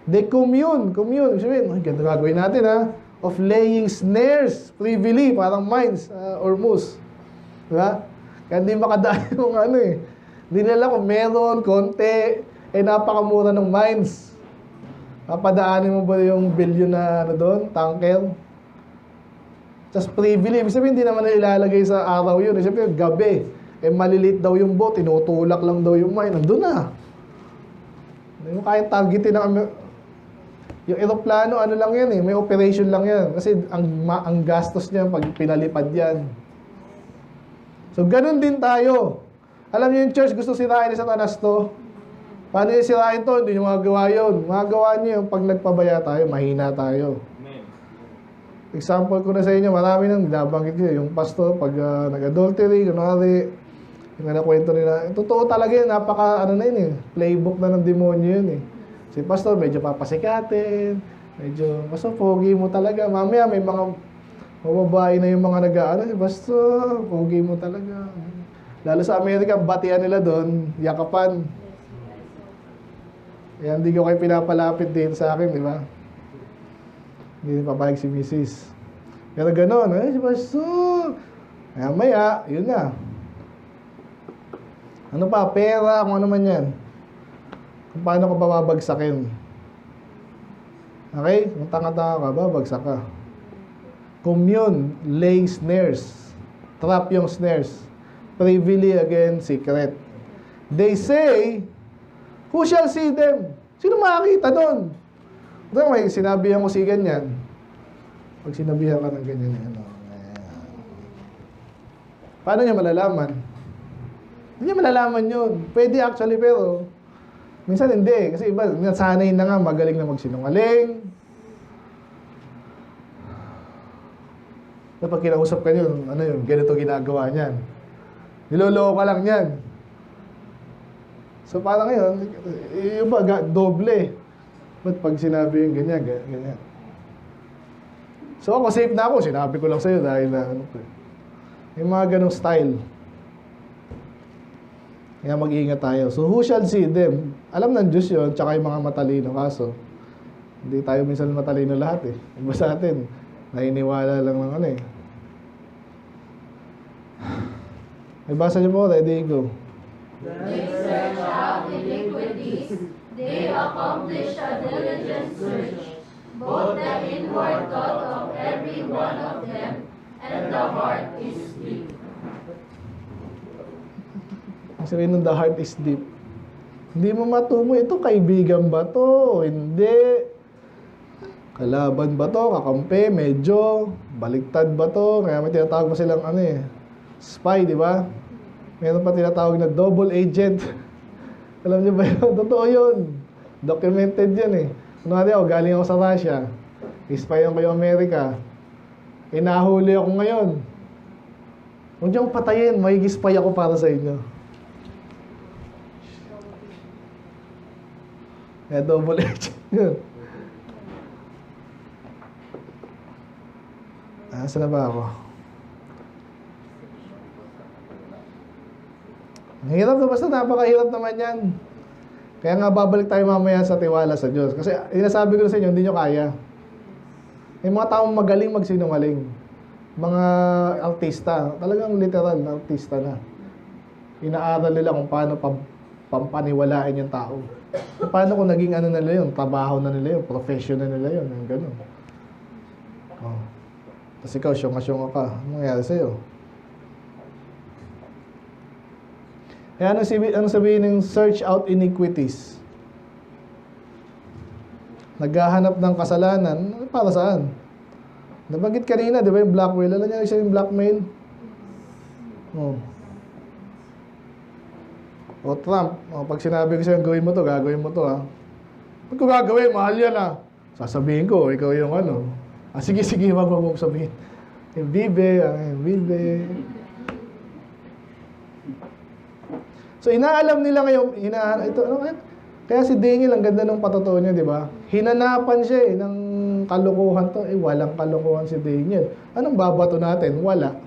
They commune. Sabihin, ganito gagawin natin of laying snares privily, parang mines or moose. Diba? Kaya hindi makadaan yung Hindi nila kung meron, konti, napakamura ng mines. Papadaanin mo ba yung billion na doon, tanker? Tapos privily, ibig sabihin, hindi naman ilalagay sa araw yun. Siyempre, gabi. Malilit daw yung boat, tinutulak lang daw yung mine. Nandun na. Hindi mo kayang targetin yung aeroplano, lang yan eh. May operation lang yan. Kasi ang gastos niya pag pinalipad yan. So, ganun din tayo. Alam niyo yung church, gusto sirain ni Satanas to. Paano yung sirain to? Hindi nyo magagawa yun. Magagawa niyo yung pag nagpabaya tayo, mahina tayo. Example ko na sa inyo, marami nang nabanggit ko. Yung pastor, pag nag-adultery, kunwari, yung nakwento nila, totoo talaga yun, playbook na ng demonyo yun eh. Si pastor, medyo papasikatin, medyo, pogi mo talaga. Mamaya, may mga mababae na yung mga si pastor, pogi mo talaga. Lalo sa Amerika, batian nila doon, yakapan. Kaya hindi ko kayo pinapalapit din sa akin, di ba? Hindi papayag si Mrs. Pero gano'n, si pastor. Maya, yun na. Ano pa? Pera, kung ano man yan. Kung paano ko babagsakin. Okay? Kung tanga-tanga ka, babagsak ka. Commune, lay snares. Trap yung snares. Privily again, secret. They say, who shall see them? Sino makakita nun? Ito, may sinabihan ko si ganyan. Pag sinabihan ka ng ganyan, ano, paano niya malalaman? Hindi niya malalaman yun. Pwede actually, pero minsan hindi. Kasi iba, nasanay na nga, magaling na magsinungaling. Kapag kinausap ka yun, ano yun, ganito ginagawa niyan. Niloloko ka lang yan. So parang ngayon, yung ba, doble. Ba't pag sinabi yung ganyan, ganyan. So ako, safe na ako. Sinabi ko lang sa'yo dahil na, ano ko. Yung mga ganong style. Kaya mag-iingat tayo. So who shall see them? Alam ng Diyos yun, tsaka yung mga matalino. Kaso, hindi tayo minsan matalino lahat eh. Iba sa atin, nainiwala lang ng ano eh. May basa niyo po, ready, go. They search out iniquities, they accomplish a diligent search, both the inward thought of every one of them, and the heart is deep. Ang sabihin nun, the heart is deep. Hindi mo matumo, ito kaibigan ba to? Hindi. Kalaban ba to? Kakampi? Medyo? Baliktad ba to? Kaya may tinatawag pa silang ano eh, spy, di ba? Meron pa tinatawag na double agent. Alam niyo ba yun? Totoo yun. Documented yan eh. Kunwari ako, galing ako sa Russia. Ispyan ko yung Amerika. Nahuli ako ngayon. Huwag niyong patayin, magigispay ako para sa inyo. Kaya double agent yun. Saan na ba ako? Ang hirap na, basta napakahirap naman yan. Kaya nga babalik tayo mamaya sa tiwala sa Diyos. Kasi inasabi ko sa inyo, hindi nyo kaya. May mga taong magaling magsinungaling. Mga artista, talagang literal na artista na. Inaaral nila kung paano pampaniwalaan yung tao. Paano kung naging ano nila yun, trabaho na nila yun, profession na nila yun, yung gano'n. Oh. Tapos ikaw, syunga-syunga ka. Ano nangyari sa'yo? Kaya ano sabihin ng search out iniquities? Naghahanap ng kasalanan, para saan? Nabanggit kanina, di ba yung blackmail? Alam niyo isa yung blackmail? Oh. O Trump, pag sinabi ko sa'yo, gawin mo to, gagawin mo to ha. Pag ko gagawin, mahal yan ha. Sasabihin ko, ikaw yung ano. Sige, wag mo sabihin. Yung bibe. So, inaalam nila ngayon, ito, ano, kaya si Daniel, ang ganda ng patotoo niya, di ba? Hinanapan siya ng kalokohan to. Walang kalokohan si Daniel. Anong babato natin? Wala.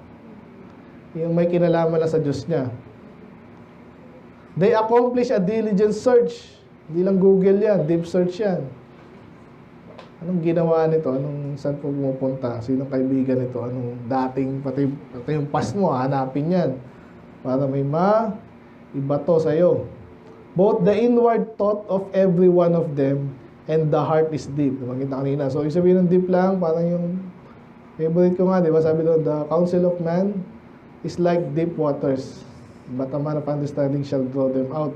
Yung may kinalaman na sa Diyos niya. They accomplish a diligent search. Hindi lang Google yan, deep search yan. Anong ginawa nito? Saan po pumupunta? Sinong kaibigan nito? Anong dating, pati yung past mo, hanapin yan. Para may ibato sa'yo. Both the inward thought of every one of them and the heart is deep. Nakita kanina. So, yung sabihin ng deep lang, parang yung favorite ko nga, di ba? Sabi doon, the counsel of man is like deep waters. But a man of understanding shall draw them out.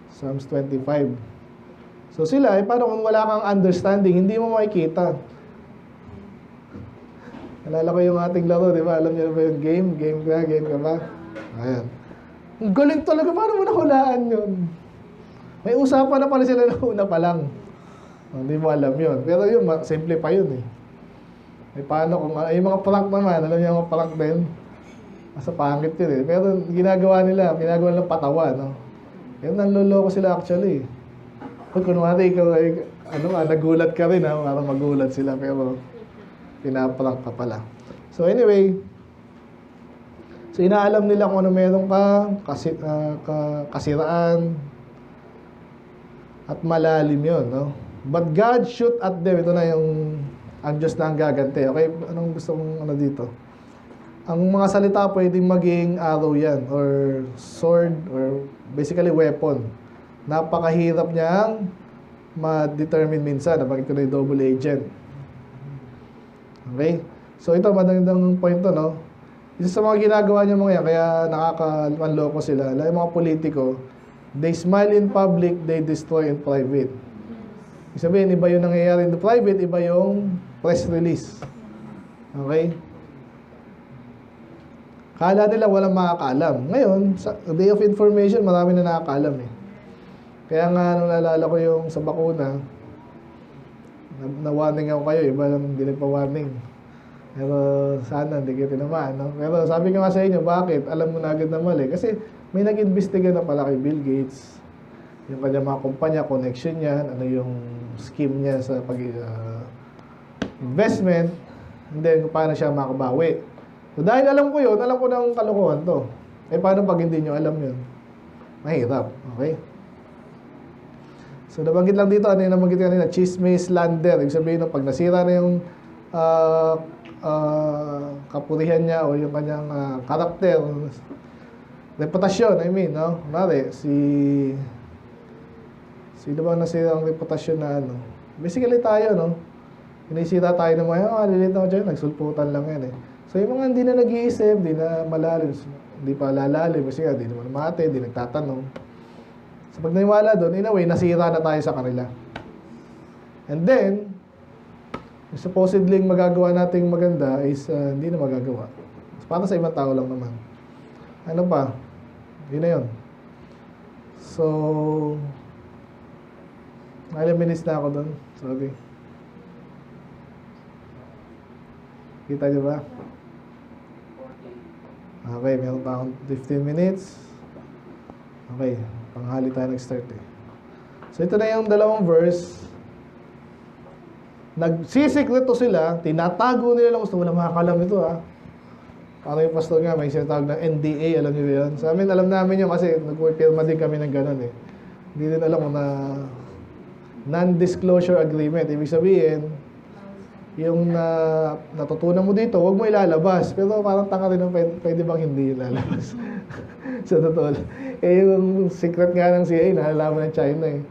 Psalms 25. So sila, paano kung wala kang understanding, hindi mo makikita. Alala ko yung ating laro, di ba? Alam niyo na ba yung game? Game ka ba? Ayan. Ang galing talaga, paano mo nahulaan yun? May usapan na pala sila na una pa lang. Hindi mo alam yun. Pero yun, simple pa yun eh. May paano kung, yung mga prank naman, alam niyo yung mga prank din? Nasa pangit yun eh. Pero ginagawa nila ng patawa, no? Pero nanloloko sila actually. Pag kunwari ikaw ay, nagulat ka rin ha, para magulat sila, pero pinaprank ka pala. So anyway, so inaalam nila kung ano meron ka, kasiraan, at malalim yun, no? But God shoot at them, ito na yung, ang Diyos na ang gaganti. Okay, anong gusto mong dito? Ang mga salita pwedeng maging arrow yan, or sword, or basically weapon. Napakahirap niyang ma-determine minsan na bakit ko na yung double agent. Okay? So ito, magandang point to, no? Isa sa mga ginagawa niya mga yan, kaya nakakamanloko sila. Lalo yung mga politiko, they smile in public, they destroy in private. Ibig sabihin, iba yung nangyayari in the private, iba yung press release. Okay? Kala nila walang makakaalam. Ngayon, sa day of information, marami na nakakaalam eh. Kaya nga, nung naalala ko yung sa bakuna, na-warning ako kayo, iba lang hindi nagpa-warning. Pero sana hindi kayo tinamaan, no? Pero sabi ko nga sa inyo, bakit? Alam mo na agad na mali. Kasi may nag-investiga na pala kay Bill Gates, yung kanya mga kumpanya, connection niya, ano yung scheme niya sa investment, and then kung paano siya makabawi. So dahil alam ko yun, alam ko ng kalokohan to. Eh paano pag hindi nyo alam yun? Mahirap, okay? So nabanggit lang dito, ano yung nabanggit kanina, chismis, slander. Ibig sabihin, no, pag nasira na yung kapurihan niya o yung kanyang karakter, reputasyon, I mean, no? Mari, sino bang nasira ang reputasyon na ano? Basically tayo, no? Inisira tayo ng mga, lilit ako dyan, nagsulputan lang yan eh. So yung mga hindi na nag-iisip, hindi na malalim, hindi pa lalalim, kasi hindi naman mate, hindi nagtatanong. So pag naniwala doon, in a way, nasira na tayo sa kanila. And then, yung supposedly magagawa nating maganda is hindi na magagawa. Para sa ibang tao lang naman. Ano pa? Yun na yun. So, ilang minutes na ako doon. Sorry. Kita niyo ba? Okay, meron pa akong 15 minutes. Okay, panghali tayo nag-start eh. So, ito na yung dalawang verse. Nagsisikreto sila, tinatago nila lang gusto, wala makakalam ito ha. Parang yung pastor nga, may sinatawag ng NDA, alam niyo ba yun? Sa amin, alam namin yun kasi nagpipirma din kami ng ganun eh. Hindi din alam kung na non-disclosure agreement. Ibig sabihin, yung natutunan mo dito, huwag mo ilalabas. Pero parang tanga rin ng pwede bang hindi ilalabas? Sa totoo. Eh yung secret nga ng CIA, nalalaman ng China eh.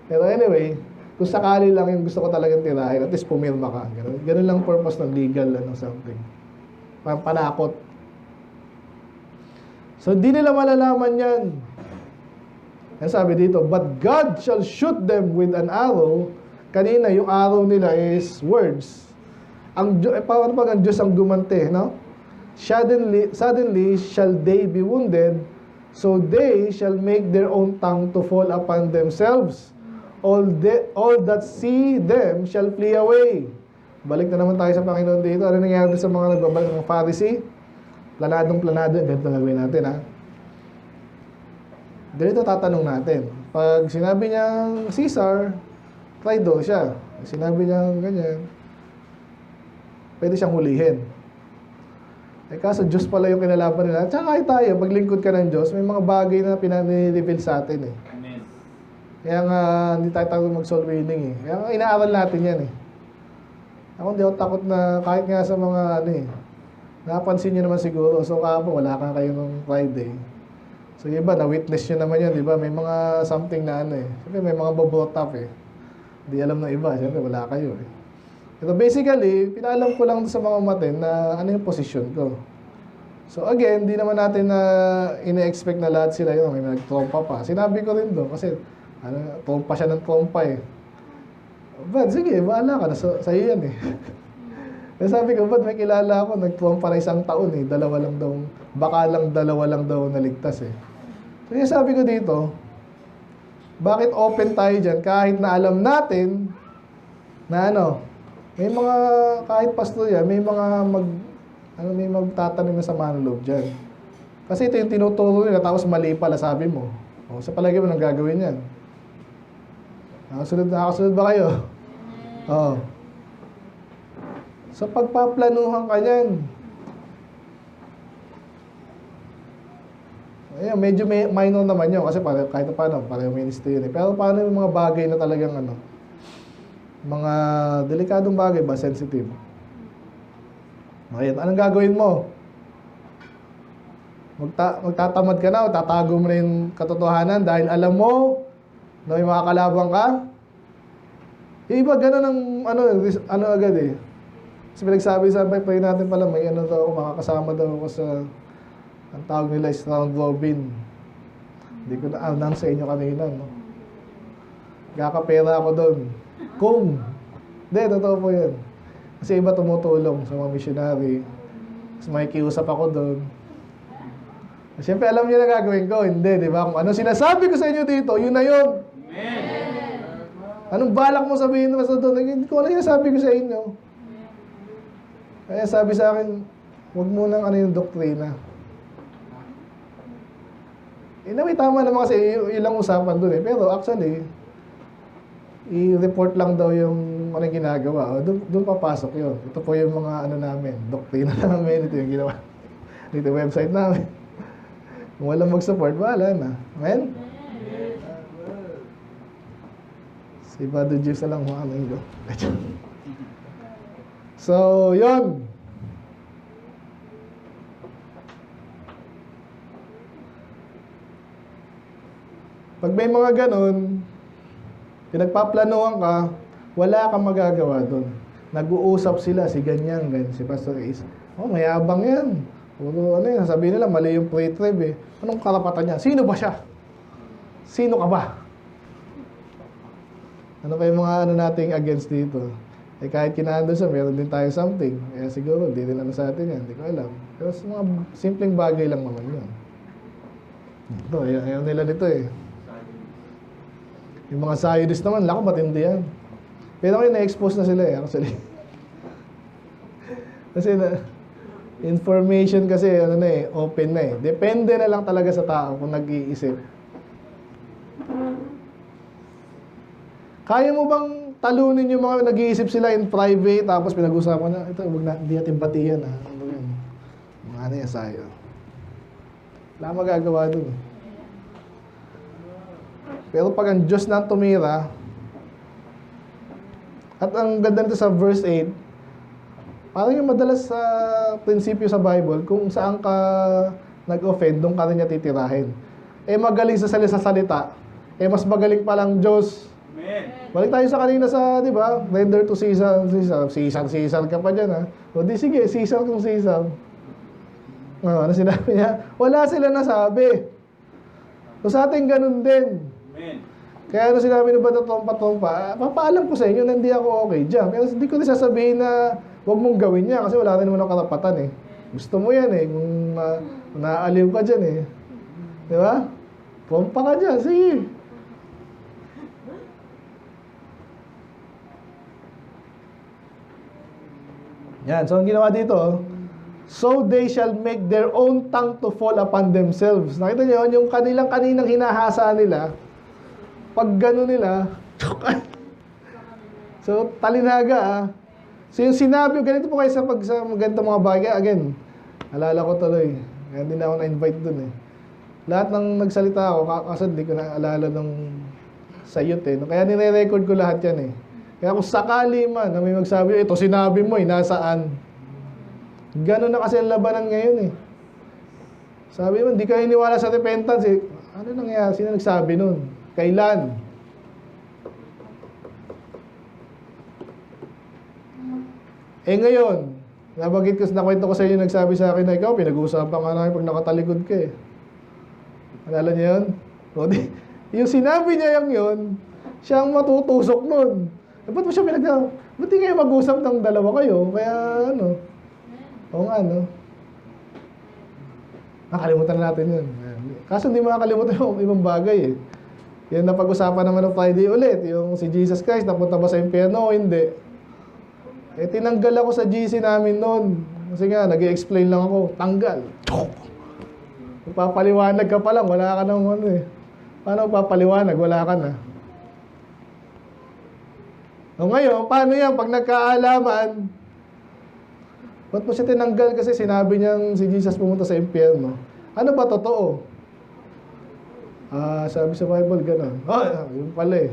Pero anyway, kung sakali lang yung gusto ko talagang tirahin, at least pumirma ka. Ganun lang purpose ng legal ano, something. Parang panakot. So, di nila malalaman yan. Ang sabi dito, but God shall shoot them with an arrow. Kanina, yung arrow nila is words. Paano pag ang Diyos ang gumante, no? Suddenly shall they be wounded, so they shall make their own tongue to fall upon themselves. All that see them shall flee away. Balik na naman tayo sa Panginoon dito. Ano nangyari sa mga nagbabalik ng Pharisee? Planado. Ganito gagawin natin, ha? Ganito tatanong natin. Pag sinabi niyang Caesar, traitor siya. Pag sinabi niyang ganyan, pwede siyang hulihin. Eh kaso Diyos pala yung kinalaban nila. Tsaka kahit tayo, paglingkod ka ng Diyos, may mga bagay na pinanilibil sa atin eh. Amen. Kaya nga, hindi tayo mag-soul winning eh. Kaya nga, inaaral natin yan eh. Ako hindi ako takot na kahit nga sa mga ano eh. Napansin nyo naman siguro. So kapo, wala kang kayo ng Friday. So yung iba, na-witness nyo naman yun, di ba? May mga something na ano eh. Siyempre may mga bobot up eh. Hindi alam ng iba. Siyempre wala kayo eh. Pero basically, pinaalam ko lang sa mga matin na ano yung posisyon ko. So again, hindi naman natin na ina-expect na lahat sila yun. May nag-trompa pa. Sinabi ko rin doon kasi trompa siya ng trompa eh. But sige, bahala ka na. Sa iyo yan eh. Sabi ko, ba't may kilala ako, nag-trompa na 1 taon eh. Baka lang dalawa lang daw naligtas eh. Kaya sabi ko dito, bakit open tayo dyan kahit na alam natin na ano, may mga, kahit pastor yan, may mga may magtatanim na sama ng loob dyan. Kasi ito yung tinuturo nila, tapos mali pala sabi mo. O, sa palagi mo nang gagawin yan. Nakasunod ba kayo? Oo. So, pagpaplanuhan ka yan. Ayan, medyo minor naman yun kasi kahit paano, pareho ministry yun eh. Pero paano yung mga bagay na talagang ano, mga delikadong bagay ba, sensitive? Ngayon, anong gagawin mo? Magtatamad ka na o tatago mo na yung katotohanan dahil alam mo na may mga kalabang ka? Yung iba, ganun ang, ano agad eh. Kasi pinagsabi-sabay pa natin pala, may ano daw ako, makakasama daw ako sa, ang tawag nila is round robin. Hindi ko na-announce sa inyo kanina, no? Kakapera ako doon. Kung! Hindi, totoo po yun. Kasi iba tumutulong sa mga missionary. Tapos may kiusap ako doon. Siyempre, alam niyo na gagawin ko. Hindi, di ba? Kung ano sinasabi ko sa inyo dito, yun na yun. Amen. Anong balak mo sabihin na doon? Hindi ko ano yung sabi ko sa inyo. Kaya sabi sa akin, huwag mo nang ano yung doktrina. May tama naman kasi ilang usapan doon eh. Pero actually, i-report lang daw yung ano yung ginagawa. Doon papasok yun. Ito po yung mga ano namin, doktrina namin. Ito yung ginawa. Ito yung website namin. Kung walang mag-support, wala na. Amen? Si Brother Jews na lang humamin ko. So, yun. Pag may mga ganun, pinagpaplanuhan ka, wala kang magagawa doon. Nag-uusap sila, si ganyan, si Pastor Ace. Oh, mayabang yan. Puro ano yan, sabihin nila, mali yung pre-trib eh. Anong karapatan niya? Sino ba siya? Sino ka ba? Ano pa yung mga ano nating against dito? Eh kahit kinahando siya, meron din tayo something. Kaya siguro, hindi rin ano sa atin yan. Hindi ko alam. Pero sa mga simpleng bagay lang naman yun. Ito, ayaw nila nito eh. Yung mga Zionist naman, lako matindi yan. Pero ngayon, na-expose na sila eh, actually. Kasi information kasi, ano na eh, open na eh. Depende na lang talaga sa tao kung nag-iisip. Kaya mo bang talunin yung mga nag-iisip sila in private, tapos pinag-usapan na, ito, huwag na, hindi natin batiyan ha. Ano yun? Mga ano yan sa'yo. Wala magagawa dun. Pero pag ang Diyos na tumira, at ang ganda nito sa verse 8, parang yung madalas sa prinsipyo sa Bible, kung saan ka nag-offend, doon ka rin niya titirahin. Eh magaling sa salita, eh mas magaling palang Diyos. Amen. Balik tayo sa kanina sa, di ba? Render to Caesar, Caesar ka pa dyan ha. O di sige, Caesar kung Caesar. Ano sinabi niya? Wala sila nasabi. So sa atin ganun din. Amen. Kaya ano sinabi ni Brother Tompa, papaalam ko sa inyo na hindi ako okay dyan. Pero hindi ko rin sasabihin na huwag mong gawin niya kasi wala rin naman ang karapatan eh. Gusto mo yan eh, kung naaaliw ka dyan eh. Di ba? Tompa ka dyan, sige. Yan, so ang ginawa dito, so they shall make their own tongue to fall upon themselves. Nakita niyo yung kaninang hinahasa nila, pag gano'n nila, so talinaga ah. So yung sinabi, ganito po kayo sa ganito mga bagay, again, alala ko tuloy, kaya hindi na ako na-invite dun eh. Lahat ng nagsalita ako, kasi hindi ko na-alala nung sa youth eh. Kaya nire-record ko lahat yan eh. Kaya kung sakali man na may magsabi, ito sinabi mo eh, nasaan? Gano'n na kasi ang labanan ngayon eh. Sabi mo, hindi ka iniwala sa repentance eh. Ano nangyari? Sino nagsabi nun? Kailan? Eh ngayon, nabanggit ko, nakwento ko sa inyo, nagsabi sa akin na ikaw, pinag-uusapan ka namin pag nakatalikod ka eh. Alala niyo yun? O di, yung sinabi niya yung yun, siya ang matutusok nun. Eh, ba't mo siya ba't di kayo mag-usap ng dalawa kayo? Kaya ano? Oo nga, no? Nakalimutan natin yun. Kaso hindi makakalimutan yung ibang bagay eh. Yan napag-usapan naman ng Friday ulit. Yung si Jesus Christ, napunta ba sa impyerno o hindi? Eh, tinanggal ako sa GC namin noon. Kasi nga, nag-i-explain lang ako. Tanggal. Papaliwanag ka pa lang, wala ka nang ano eh. Paano papaliwanag? Wala ka na. O ngayon, paano yan? Pag nagkaalaman, ba't mo siya tinanggal kasi sinabi niyang si Jesus pumunta sa impyerno? Ano ba totoo? Sabi sa Bible, gano'n. Yun pala eh.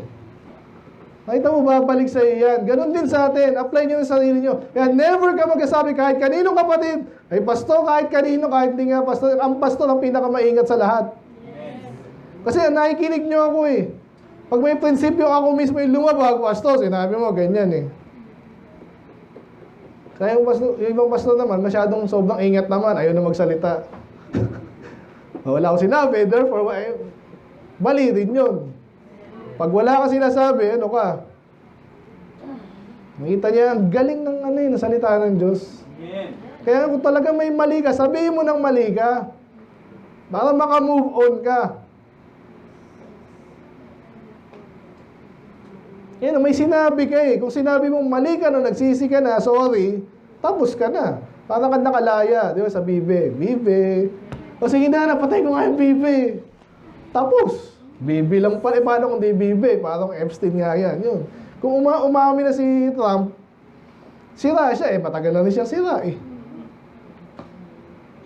Nakita mo, babalik sa iyo yan. Ganon din sa atin. Apply nyo sa sarili nyo. Kaya never ka magkasabi kahit kaninong kapatid. Ay pastor, kahit kanino, kahit hindi nga pastor. Ang pastor ang pinakamaingat sa lahat. Kasi nakikinig nyo ako eh. Pag may prinsipyo ako mismo yung lumabag, pastor, sinabi mo, ganyan eh. Kaya yung ibang pastor naman, masyadong sobrang ingat naman, ayaw na magsalita. Wala akong sinabi, therefore, mali rin yun. Pag wala ka sinasabi, ano ka? Nakita niya, ang galing ng ng salita ng Diyos. Kaya kung talaga may mali ka, sabihin mo ng mali ka. Para maka-move on ka. Yan, may sinabi ka eh. Kung sinabi mong mali ka no, nagsisi ka na, sorry, tapos ka na. Para ka nakalaya, di ba, sa bibe. Bibe. O sige na, napatay ko nga yung bibe. Tapos, bibe lang pala. Paano kung di bibe? Parang Epstein nga yan. Yun. Kung umami na si Trump, sira siya eh. Matagal na rin siya sira eh.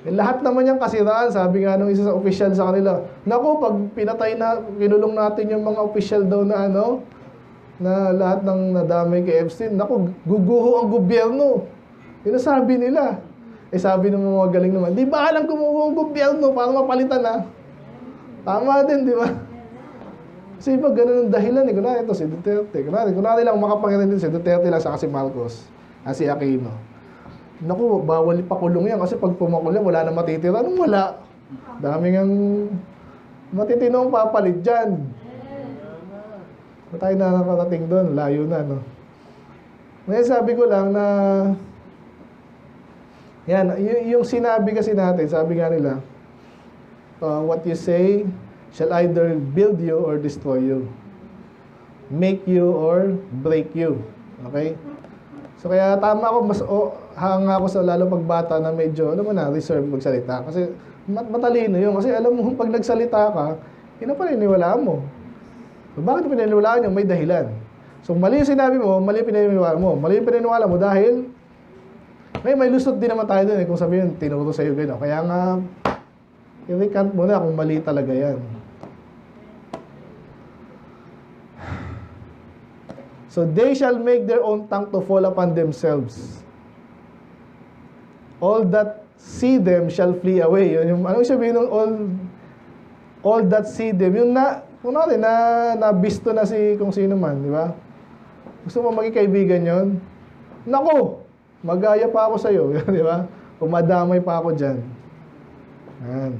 Lahat naman yung kasiraan, sabi nga nung isa sa opisyal sa kanila, naku, pag pinatay na, kinulong natin yung mga opisyal daw na na lahat ng nadamay kay Epstein, naku, guguho ang gobyerno. Yun ang sabi nila. Eh sabi ng mga galing naman, di ba alam gumuho ang gobyerno para mapalitan na? Tama din, di ba? Kasi iba ganun ang dahilan eh. Kunwari ito si Duterte. Kunwari lang makapangyarihan din si Duterte lang sa si Marcos, si Aquino. Naku, bawal ipakulong yan kasi pag pumakulong, wala na matitira. Anong wala? Daming ang matitinong papalit dyan. Tayo na nakarating doon, layo na, no? Ngayon sabi ko lang na, yan, yung sinabi kasi natin, sabi nga nila, what you say shall either build you or destroy you. Make you or break you. Okay? So kaya tama ako, mas hanga ako sa lalo pagbata na medyo, alam mo na, reserve magsalita. Kasi matalino yun. Kasi alam mo, pag nagsalita ka, yun ang paniniwalaan mo. So bakit pininiwalaan nyo? May dahilan. So mali yung sinabi mo, mali yung pininiwala mo. Mali yung pininiwala mo dahil may lusot din naman tayo dun eh. Kung sabihin, tinuro sa'yo gano'n. Kaya nga, i-recant mo na kung mali talaga yan. So they shall make their own tongue to fall upon themselves. All that see them shall flee away. Yun yung, anong sabihin ng all that see them? Yung kung natin, nabisto na si kung sino man, di ba? Gusto mo maging kaibigan yun? Nako, magaya pa ako sa'yo, di ba? Umadamay pa ako dyan. Ayan.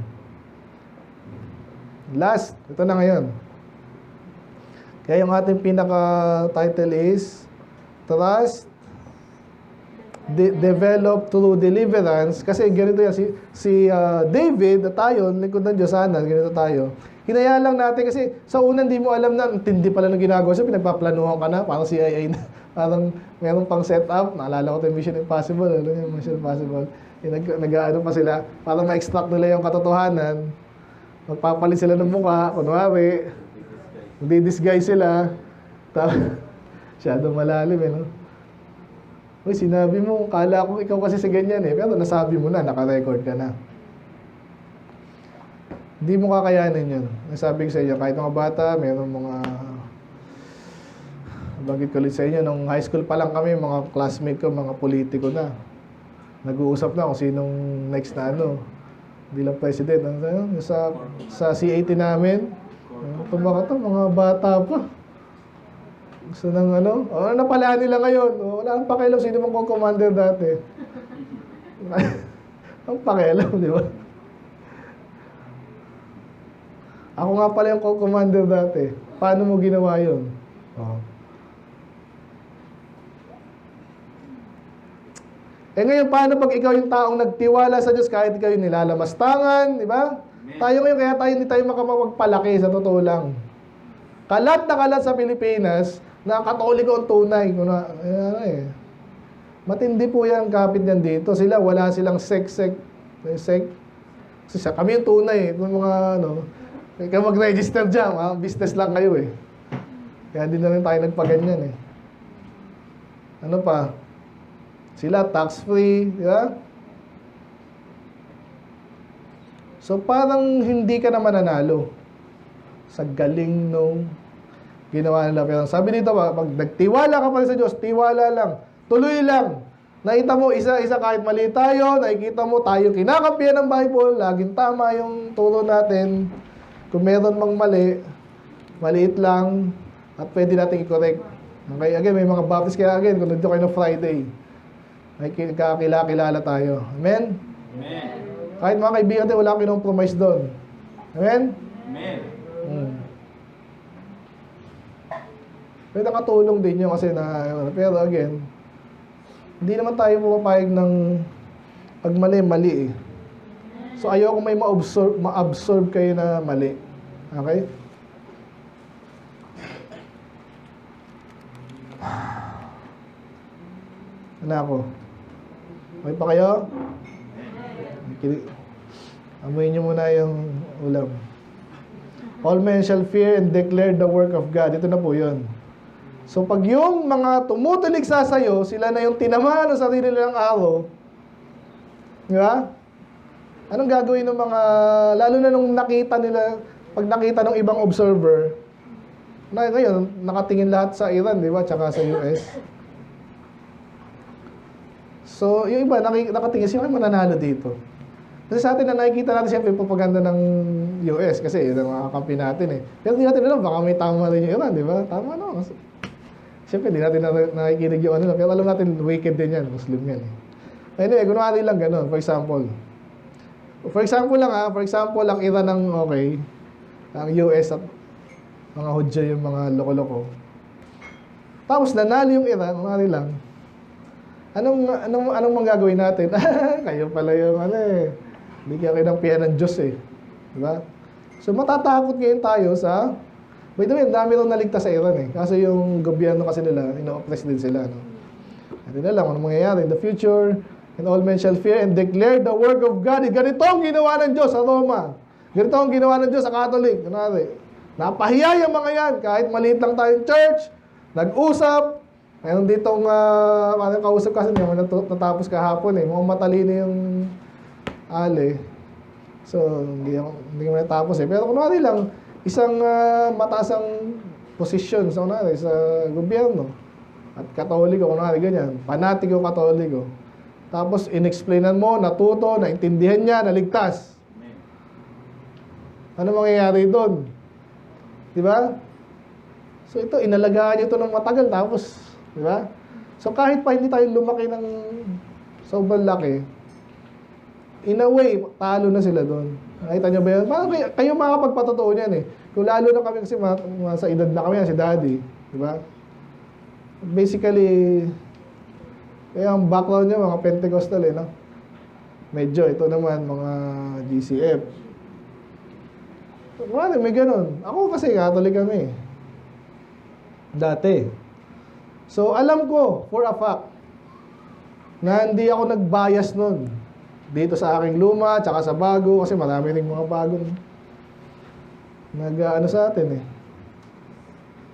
Last, ito na ngayon. Kaya yung ating pinaka-title is Trust Develop Through Deliverance. Kasi ganito yan, si David, tayo, lingkod ng Diyos sana, ganito tayo. Hinaya lang natin kasi sa una hindi mo alam na tindi pala ng ginagawa. So pinagpaplanuhan ka na, parang CIA na, parang meron pang setup. Naalala ko ito yung Mission Impossible. Ano yung Mission Impossible? Nag-ano pa sila, para ma-extract nila yung katotohanan. Magpapalit sila ng mukha, kunwari. Magdi-disguise sila. Masyadong malalim eh, no? Uy, sinabi mo, kala ko ikaw kasi sa ganyan eh. Pero nasabi mo na, naka-record ka na. Hindi mo kakayanin yun. Nasabi ko sa inyo, kahit mga bata, mayroong mga... Bagit ko ulit sa inyo, nung high school pa lang kami, mga classmate ko, mga politiko na. Nag-uusap na kung sinong next na Hindi lang president. Sa C80 namin, mga bata pa. Gusto ng napala nila ngayon. Wala ang pakialam. Sino mong commander dati? Ang pakialam, di ba? Ako nga pala yung commander dati. Paano mo ginawa yun? Ngayon, paano pag ikaw yung taong nagtiwala sa Diyos kahit ikaw yung nilalamastangan, di ba? Tayo ngayon, kaya tayo hindi tayo makamagpalaki sa totoo lang. Kalat na kalat sa Pilipinas, na katoliko ang tunay. Matindi po yan, kapit yan dito. Sila, wala silang sect. Kasi kami yung tunay. Yung mga, ikaw mag-register dyan, business lang kayo eh. Kaya din na rin tayo nagpaganyan eh. Ano pa? Sila, tax-free, di ba? So, parang hindi ka na mananalo sa galing nung ginawa nila. Pero sabi dito, pag nagtiwala ka pa sa Diyos, tiwala lang. Tuloy lang. Nakita mo, isa-isa kahit mali tayo, nakikita mo tayo kinakampihan ng Bible, laging tama yung turo natin. Kung meron mang mali, maliit lang, at pwede natin i-correct. Okay, again, may mga baptist kaya again, kung nandito kayo ng Friday, may kakilala tayo. Amen? Amen. Kahit mga kaibigan natin, wala akong kinompromise doon. Amen? Amen. Pwede nakatulong din yun kasi pero again, hindi naman tayo pumapayag ng pag mali eh. So ayoko may ma-absorb kayo na mali. Okay? Ano ako? Okay pa kayo? Amoy nyo muna yung ulam. All men shall fear and declare the work of God. Ito na po yun. So pag yung mga tumutulig sa sayo, sila na yung tinamaan ng sarili nilang araw, di ba? Anong gagawin ng mga, lalo na nung nakita nila, pag nakita ng ibang observer, na ngayon, nakatingin lahat sa Iran, di ba? Tsaka sa US. So, yung iba, nakatingin, sino kayo mananalo dito? Kasi sa atin na nakikita natin siyempre yung propaganda ng US kasi yun ang mga kampi natin eh. Pero hindi natin alam, baka may tama rin yung Iran, di ba? Tama no? Siyempre, hindi natin nakikinig yung ano. Pero alam natin, wicked din yan, Muslim yan eh. Anyway, kunwari lang ganun, for example. For example, ang Iran ng okay, ang US at mga Hudyo yung mga loko-loko. Tapos nanalo yung Iran, kunwari lang. Anong manggagawin natin? Kayo pala yung ano eh. Hindi kayo kinampihan ng Diyos eh. Diba? So matatakot ngayon tayo sa... By the way, dami rin naligtas sa Iran eh. Kasi yung gobyerno kasi nila, ino-oppress din sila. No? At yun na lang, anong mangyayari in the future, and all men shall fear and declare the work of God. Ganito ang ginawa ng Diyos sa Roma. Ganito ang ginawa ng Diyos sa Catholic. Kunwari, napahiya yung mga yan. Kahit maliit lang tayong church, nag-usap, mayroon ditong kausap kasi naman natapos kahapon eh. Mukhang matalino yung ali. So, hindi ko natapos eh. Pero kunwari lang, isang mataasang posisyon sa gobyerno. At katoliko, kunwari ganyan. Panatiko katoliko. Tapos, inexplainan mo, natuto, naintindihan niya, naligtas. Ano mangyayari doon? Diba? So, ito, inalagaan niyo ito ng matagal. Tapos, diba? So, kahit pa hindi tayo lumaki ng sobrang laki, in a way, talo na sila doon. Nakita niyo ba yun? Parang kayo makapagpatotoo niyan eh. Kung lalo na kami kasi sa edad na kami, si Daddy. Diba? Basically, kaya ang background niya, mga Pentecostal eh, no? Medyo, ito naman, mga GCF. Wala, may ganun. Ako kasi, Catholic kami. Dati. So, alam ko, for a fact, na hindi ako nag-bias nun. Dito sa aking luma, tsaka sa bago, kasi marami rin mga bagong nag-ano sa atin eh.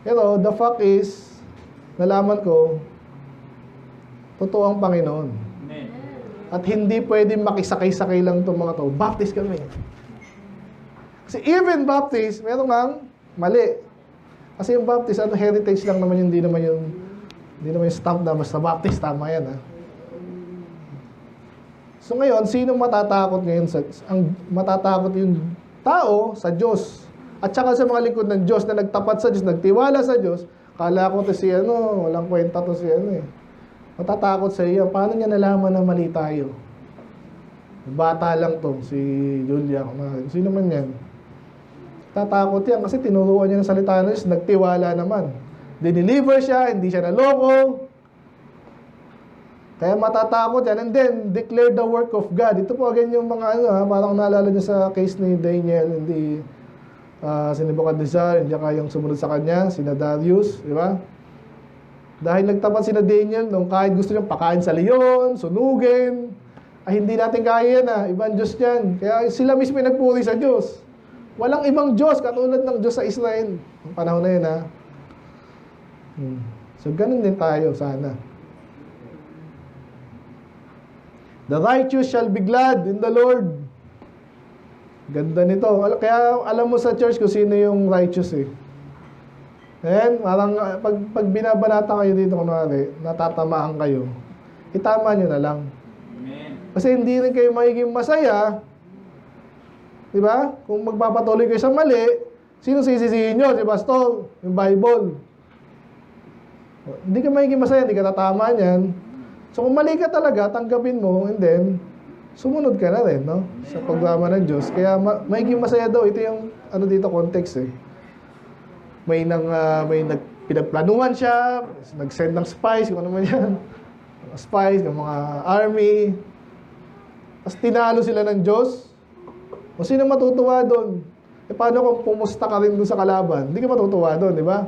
Pero, the fact is, nalaman ko, totoo ang Panginoon. Amen. At hindi pwedeng makisakay-sakay lang itong mga to. Baptist kami. Kasi even Baptist, meron ngang mali. Kasi yung Baptist, heritage lang naman yun, hindi naman yung stamp na basta Baptist, tama yan ha. So ngayon, sino matatakot ngayon ang matatakot yung tao sa Diyos. At saka sa mga lingkod ng Diyos na nagtapat sa Diyos, nagtiwala sa Diyos, kala ko to si walang kwenta to si matatakot sa iyo. Paano niya nalaman na mali tayo? Bata lang to, si Julia. Sino man yan? Tatakot yan kasi tinuruan niya ng salita ng Diyos, nagtiwala naman. Dineliver siya, hindi siya naloko. Kaya matatakot yan. And then, declare the work of God. Ito po again yung mga parang naalala niyo sa case ni Daniel, hindi si Nebuchadnezzar, hindi yung sumunod sa kanya, sina Darius, di ba? Dahil nagtapat sina Daniel nung kahit gusto niyang pakain sa leon, sunugin, ay hindi natin kaya yan ibang Diyos yan. Kaya sila mismo yung nagpuri sa Diyos. Walang ibang Diyos katulad ng Diyos sa Israel. Ang panahon na yun So ganun din tayo sana. The righteous shall be glad in the Lord. Ganda nito. Kaya alam mo sa church kung sino yung righteous eh. And parang pag binabanata kayo dito kunwari, natatamaan kayo, itama nyo na lang. Amen. Kasi hindi rin kayo magiging masaya, di ba? Kung magpapatuloy kayo sa mali, Sino sisisihin nyo? Si Pastor, yung Bible. Hindi ka magiging masaya, hindi ka tatama niyan. So kung mali ka talaga, tanggapin mo, and then, sumunod ka na rin, no? Sa programa ng Diyos. Kaya magiging masaya daw. Ito yung, dito, context eh. May pinagplanuhan siya, nag-send ng spies, kung ano man yan. Spies, ng mga army. Tapos tinalo sila ng Diyos. O sino matutuwa doon? E paano kung pumusta ka rin doon sa kalaban? Hindi ka matutuwa doon, di ba?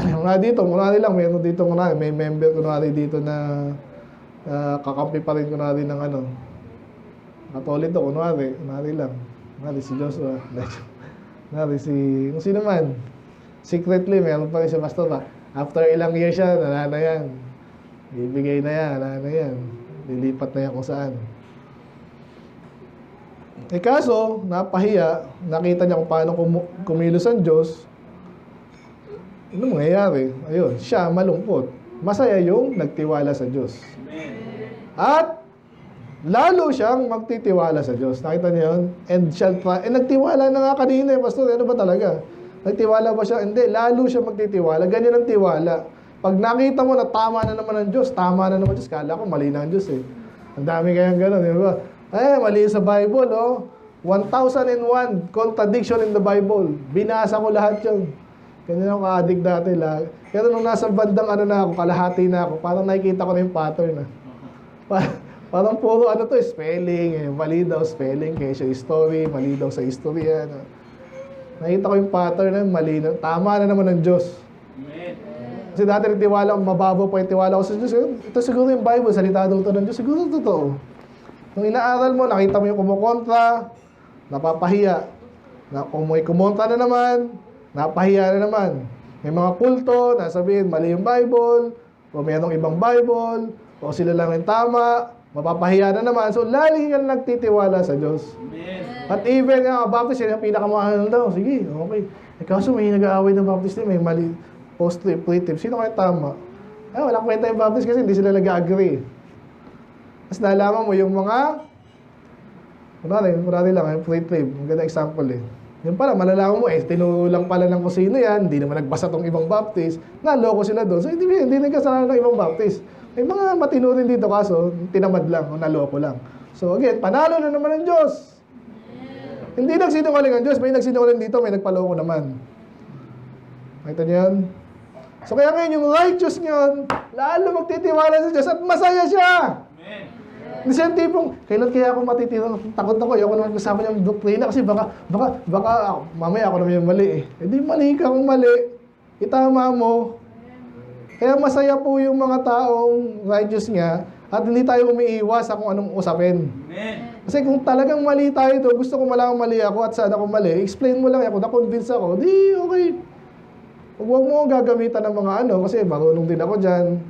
Kunwari lang, may member kunwari dito na kakampi pa rin kunwari ng Katolito, kunwari lang. Kunwari si Joshua. Kunwari kung sino man. Secretly, meron pa rin si Pastor pa. After ilang years siya, wala na yan. Ibigay na yan, wala na yan. Lilipat na yan kung saan. Kaso, napahiya, nakita niya kung paano kumilos ang Diyos. Ano mangyayari? Ayun, siya malungkot. Masaya yung nagtiwala sa Diyos. At lalo siyang magtitiwala sa Diyos. Nakita niyo yun? And nagtiwala na nga kanina eh, Pastor. Ano ba talaga? Nagtiwala ba siya? Hindi, lalo siya magtitiwala. Ganyan ang tiwala. Pag nakita mo na tama na naman ang Diyos, tama na naman ang Diyos, kala ko mali na ang Diyos eh. Ang dami kayang gano'n, di ba? Mali sa Bible, oh. 1001 contradiction in the Bible. Binasa ko lahat yun. Ganyan ako ka-addict dati. Pero nung nasa bandang ako, kalahati na ako, parang nakikita ko na yung pattern. Parang puro spelling. Mali daw spelling, kaya history, mali daw sa history. Nakita ko yung pattern na mali na. Tama na naman ng Diyos. Amen. Kasi dati nagtiwala, mababaw pa yung tiwala ko sa Diyos. Ito siguro yung Bible, salita daw ito ng Diyos. Siguro totoo. Nung inaaral mo, nakita mo yung kumukontra, napapahiya. Kung may kumontra na naman, napahiya na naman. May mga kulto, nasabihin, mali yung Bible, o mayroong ibang Bible, o sila lang yung tama, mapapahiya na naman. So, lagi ka nagtitiwala sa Diyos. Amen. At even nga, Baptist, yun yung pinakamahal daw. Sige, okay. Kaso may nag-aaway ng Baptist din, may mali, post-trip, pre-trip. Sino kaya tama? Walang kwenta yung Baptist kasi hindi sila nag-agree. Tapos nalaman mo yung mga, kunwari lang, yung pre-trip. Maganda example eh. Yung pala, malalaman mo tinulang pala ng kusino yan, hindi naman nagbasa tong ibang Baptist, naloko sila doon. So, hindi nagkasalanan ng ibang Baptist. May mga matino rin dito, kaso tinamad lang o naloko lang. So again, panalo na naman ng Diyos. Hindi nagsinungaling ang Diyos, may nagsinungaling dito, may nagpaloko naman. Makita niyo yan? So kaya ngayon, yung righteous niyon, lalo magtitiwala sa Diyos at masaya siya. Amen. Hindi siya tipong, kailan kaya ako matitirang, takot ako, ayoko naman kasama niya yung doktrina kasi baka, mamaya ako naman yung mali eh. Hindi mali ka kung mali, itama mo. Kaya masaya po yung mga taong righteous niya at hindi tayo umiiwas sa kung anong usapin. Amen. Kasi kung talagang mali tayo doon, gusto ko malaking mali ako at saan ako mali, explain mo lang ako, na-convince ako, di okay. Huwag mo gagamitan ng mga kasi marunong din ako dyan.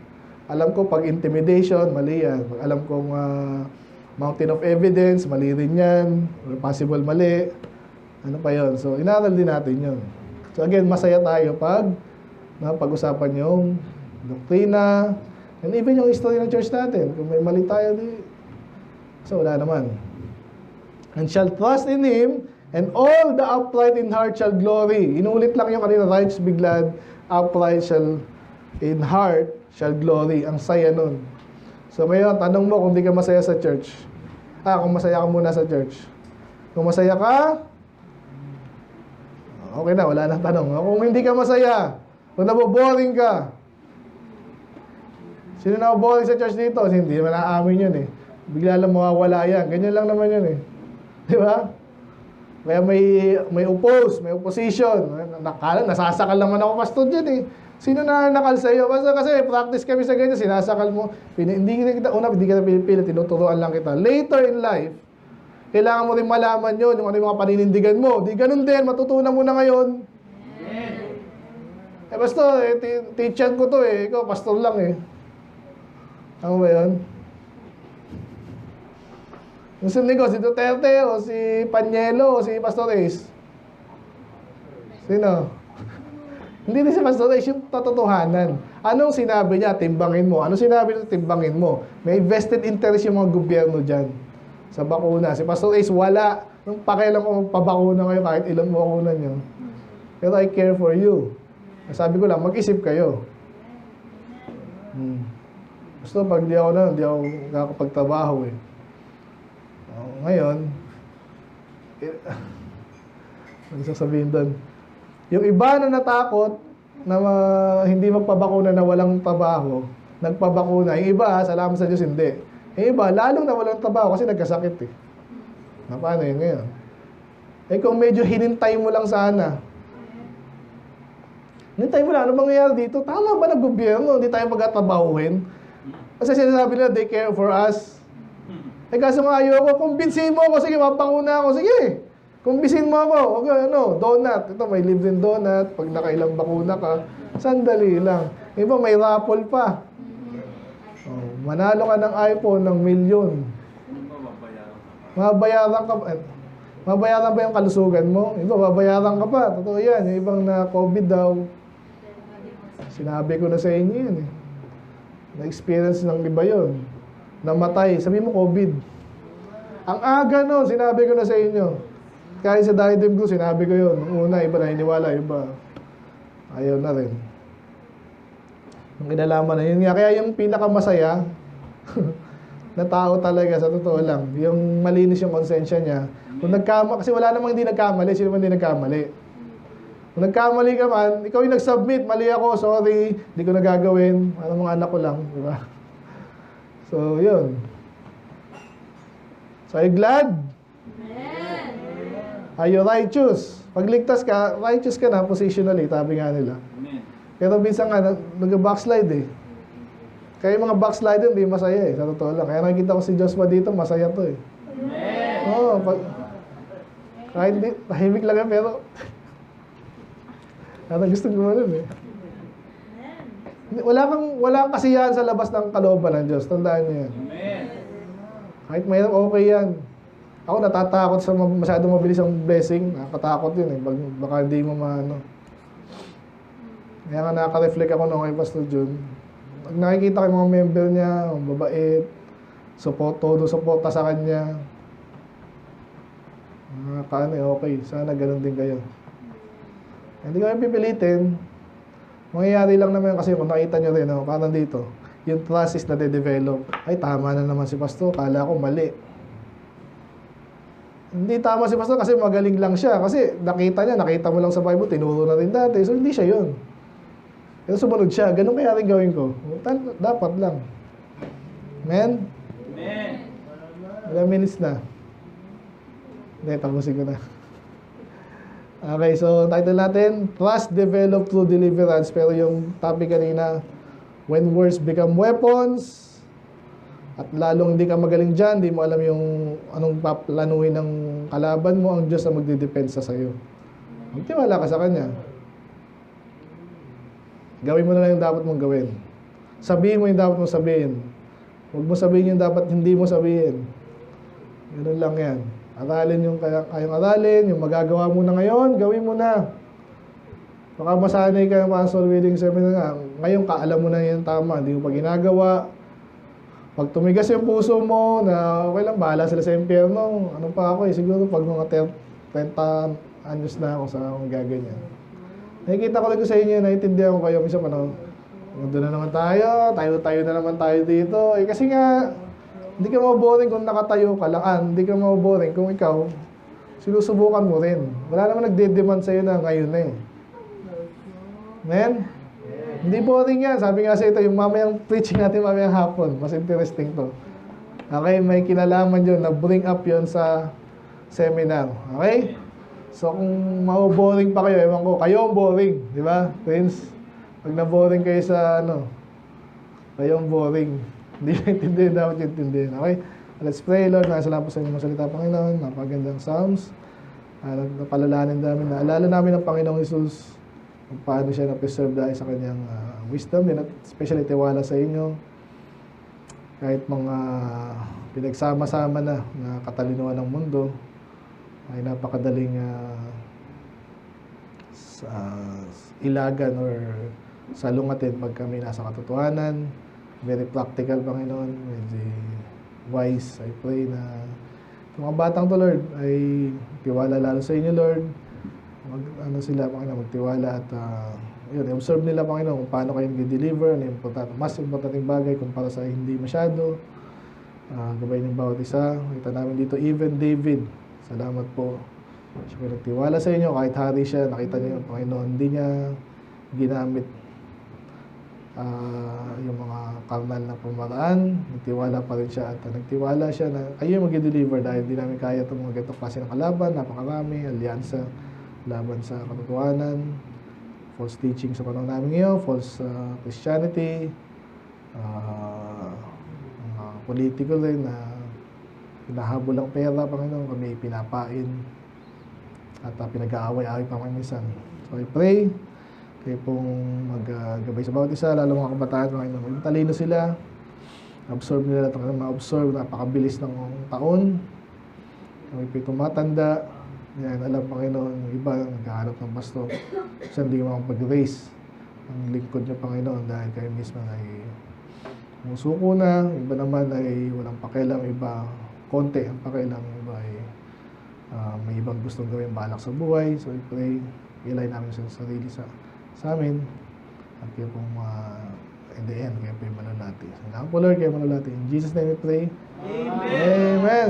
Alam ko pag intimidation, mali yan. Alam kong mountain of evidence, mali rin yan. Or possible mali. Ano pa yon? So, inaral din natin yun. So again, masaya tayo pag pag-usapan yung doktrina, and even yung history ng church natin. Kung may mali tayo, so wala naman. And shall trust in Him, and all the upright in heart shall glory. Inulit lang yung kanina, righteous be glad, upright shall in heart shall glory. Ang saya nun. So ngayon, tanong mo kung di ka masaya sa church. Kung masaya ka muna sa church. Kung masaya ka, okay na, wala nang tanong. Kung hindi ka masaya, kung naboboring ka, sino naboboring sa church dito? Hindi naman naaamin yun eh. Bigla lang mawawala yan. Ganyan lang naman yun eh. Di ba? Kaya may oppose, may opposition. Nasasakal naman ako, pastor, dyan eh. Sino na nakal sa iyo? Kasi practice kami sa ganyan, sinasakal mo. Hindi kita pinipilit, tinuturuan lang kita. Later in life, kailangan mo rin malaman yun, yung mga paninindigan mo. Di ganun din, matutunan mo na ngayon. Pastor, teacher ko to eh. Ikaw, pastor lang eh. Ano ba yun? Yung sunod ko, si Duterte o si Panyelo o si Pastor Ace? Sino? Hindi din si Pastor Ace yung tototohanan. Anong sinabi niya? Timbangin mo. Anong sinabi niya? Timbangin mo. May vested interest yung mga gobyerno dyan sa bakuna. Si Pastor Ace, wala. Nung pakialam ko pabakuna kayo kahit ilang bakuna nyo. Pero I care for you. Sabi ko lang, mag-isip kayo. Gusto, pag di ako nakakapagtrabaho eh. Ngayon, ano sasabihin doon? Yung iba na natakot na hindi magpabakuna na walang trabaho, nagpabakuna. Yung iba, salamat sa Diyos, hindi. Yung iba, lalong na walang trabaho kasi nagkasakit eh. Paano yun ngayon? Eh kung medyo hinintay mo lang sana, hinintay mo lang, ano mangyayari dito? Tama ba ng gobyerno? Hindi tayo magtatrabahuhin? Kasi sinasabi nila, they care for us. Eh kaso nga ayoko, kumbinsin mo ako, sige, mapanguna ako, sige. Kumbinsin mo ako, okay, donut. Ito, may libre donut. Pag nakailang bakuna ka, sandali lang. Iba, may raffle pa. Manalo ka ng iPhone ng milyon. Mabayaran ka pa. Mabayaran ba yung kalusugan mo? Iba, babayaran ka pa. Totoo yan. Yung ibang na COVID daw. Sinabi ko na sa inyo yun eh. Na-experience ng iba yun. Namatay. Sabi mo COVID. Ang aga no, sinabi ko na sa inyo. Kahit sa Diadem Group, sinabi ko yun. Una, iba na hiniwala. Iba, ayaw na rin. Yung kinalaman na yun nga. Kaya yung pinakamasaya, na tao talaga, sa totoo lang, yung malinis yung konsensya niya. Kung kasi wala namang hindi nagkamali, sino man hindi nagkamali. Kung nagkamali ka man, ikaw yung nag-submit, mali ako, sorry, hindi ko nagagawin, ano mga anak ko lang, di ba? So, yun. So, are you glad? Amen. Are you righteous? Pag ligtas ka, righteous ka na, positionally, tabi nga nila. Amen. Pero minsan nga, nag-backslide eh. Kaya yung mga backslider, hindi masaya eh. Sa totoo lang. Kaya nakikita ko si Joshua dito, masaya to eh. Amen. Oo, kahit hindi, tahimik lang yan, pero gusto ko nun eh. Wala kang kasiyahan sa labas ng kalooban ng Diyos. Tandaan niyo yan. Amen. Kahit mayroon, okay yan. Ako natatakot sa masyadong mabilis ang blessing. Nakakatakot yun eh. Baka hindi mo maano. Kaya nga nakaka-reflect ako nung kay Pastor Jun. Pag nakikita ko yung mga member niya, ang babait, todo suporta sa kanya. Okay. Sana ganun din kayo. Hindi ko yung pipilitin. Mangyayari lang naman kasi kung nakita nyo rin, parang dito, yung trust is na-develop. Ay, tama na naman si Pastor. Kala ko mali. Hindi tama si Pastor kasi magaling lang siya. Kasi nakita mo lang sa Bible, tinuro na rin dati. So, hindi siya yun. Pero sumunod siya. Ganun kaya rin gawin ko. Dapat lang. Amen? Amen. Ilang minutes na? Hindi, tapusin ko na. Okay, so title natin, Trust Developed Through Deliverance. Pero yung topic kanina, When Words Become Weapons. At lalong hindi ka magaling dyan, hindi mo alam yung anong paplanuhin ng kalaban mo, ang Diyos na magdidepensa sa'yo. Magtiwala ka sa Kanya. Gawin mo na lang yung dapat mong gawin. Sabihin mo yung dapat mong sabihin. Huwag mo sabihin yung dapat hindi mo sabihin. Ganun lang yan. Aralin yung kayang aralin, yung magagawa mo na ngayon, gawin mo na. Baka masanay ka ng Soul Winning Seminar nga. Ngayon ka, alam mo na yung tama, hindi mo pa ginagawa. Pag tumigas yung puso mo, na okay lang, bahala sila sa impyerno. Ano pa ako eh, siguro pag mga 30 anyos na ako sa akong gaganyan. Nakikita ko lang sa inyo, naiintindihan ko kayo. Minsan doon na naman tayo na naman tayo dito. Eh kasi nga, hindi ka maboboring kung nakatayo ka lang. Hindi ka maboboring kung ikaw, sinusubukan mo rin. Wala naman nagde-demand sa'yo na ngayon na eh. Amen? Hindi boring yan. Sabi nga sa ito, yung mamayang preaching natin mamayang hapon. Mas interesting to. Okay, may kinalaman yun. Na-bring up yun sa seminar. Okay? So, kung maboboring pa kayo, ewan ko, kayo ang boring. Di ba, Prince? Pag na-boring kayo sa kayo ang boring. Hindi na intindihin, dapat yung intindihin. Okay? Let's pray, Lord. Nakasalamat po sa inyong masalita, Panginoon. Napagandang Psalms. Napalalanin namin, naalala namin ang Panginoong Jesus kung paano siya na-preserve dahil sa kanyang wisdom din at especially tiwala sa inyo. Kahit mga pinagsama-sama na katalinuhan ng mundo, ay napakadaling ilagan or salungatin pag kami nasa katotohanan. Very practical, Panginoon. Very wise. I pray na Sa mga batang to, Lord, ay tiwala lalo sa inyo, Lord. Magtiwala at i-observe nila, Panginoon, kung paano kayo nag-deliver, ano yung mas importanteng bagay kumpara sa hindi masyado. Gabayin ng bawat isa. Kita namin dito, even David. Salamat po. Siya nagtiwala sa inyo, kahit hari siya, nakita niyo yung Panginoon, hindi niya ginamit yung mga karnal na pamaraan. Nagtiwala pa rin siya at nagtiwala siya na kayo mag-deliver dahil hindi namin kaya itong mga ganitong klase ng kalaban, napakarami, alyansa, laban sa katotohanan, false teaching sa panahon namin ngayon, false Christianity, mga politiko rin na pinahabol ang pera, Panginoon, kami pinapain at pinag-aaway-aaway pa kami minsan. So I pray kayo pong maggabay sa bawat isa, lalo mga kabataan, Panginoon, maging talino sila, absorb nila ito, ma-absorb, napakabilis ng taon, kami po tumatanda, yan, alam, Panginoon, yung iba naghahanap ng basto, kasi hindi makapag-raise ang lingkod niyo, Panginoon, dahil kayo mismo ay musuko na, iba naman ay walang pakialam, iba konti ang pakialam, iba ay may ibang gustong gawin balak sa buhay. So I pray, ilay namin sa sarili sa amin at kayo pong in the end, kayo po yung manalati. Salamat po, Lord, kayo manalati. In Jesus' name we pray. Amen. Amen.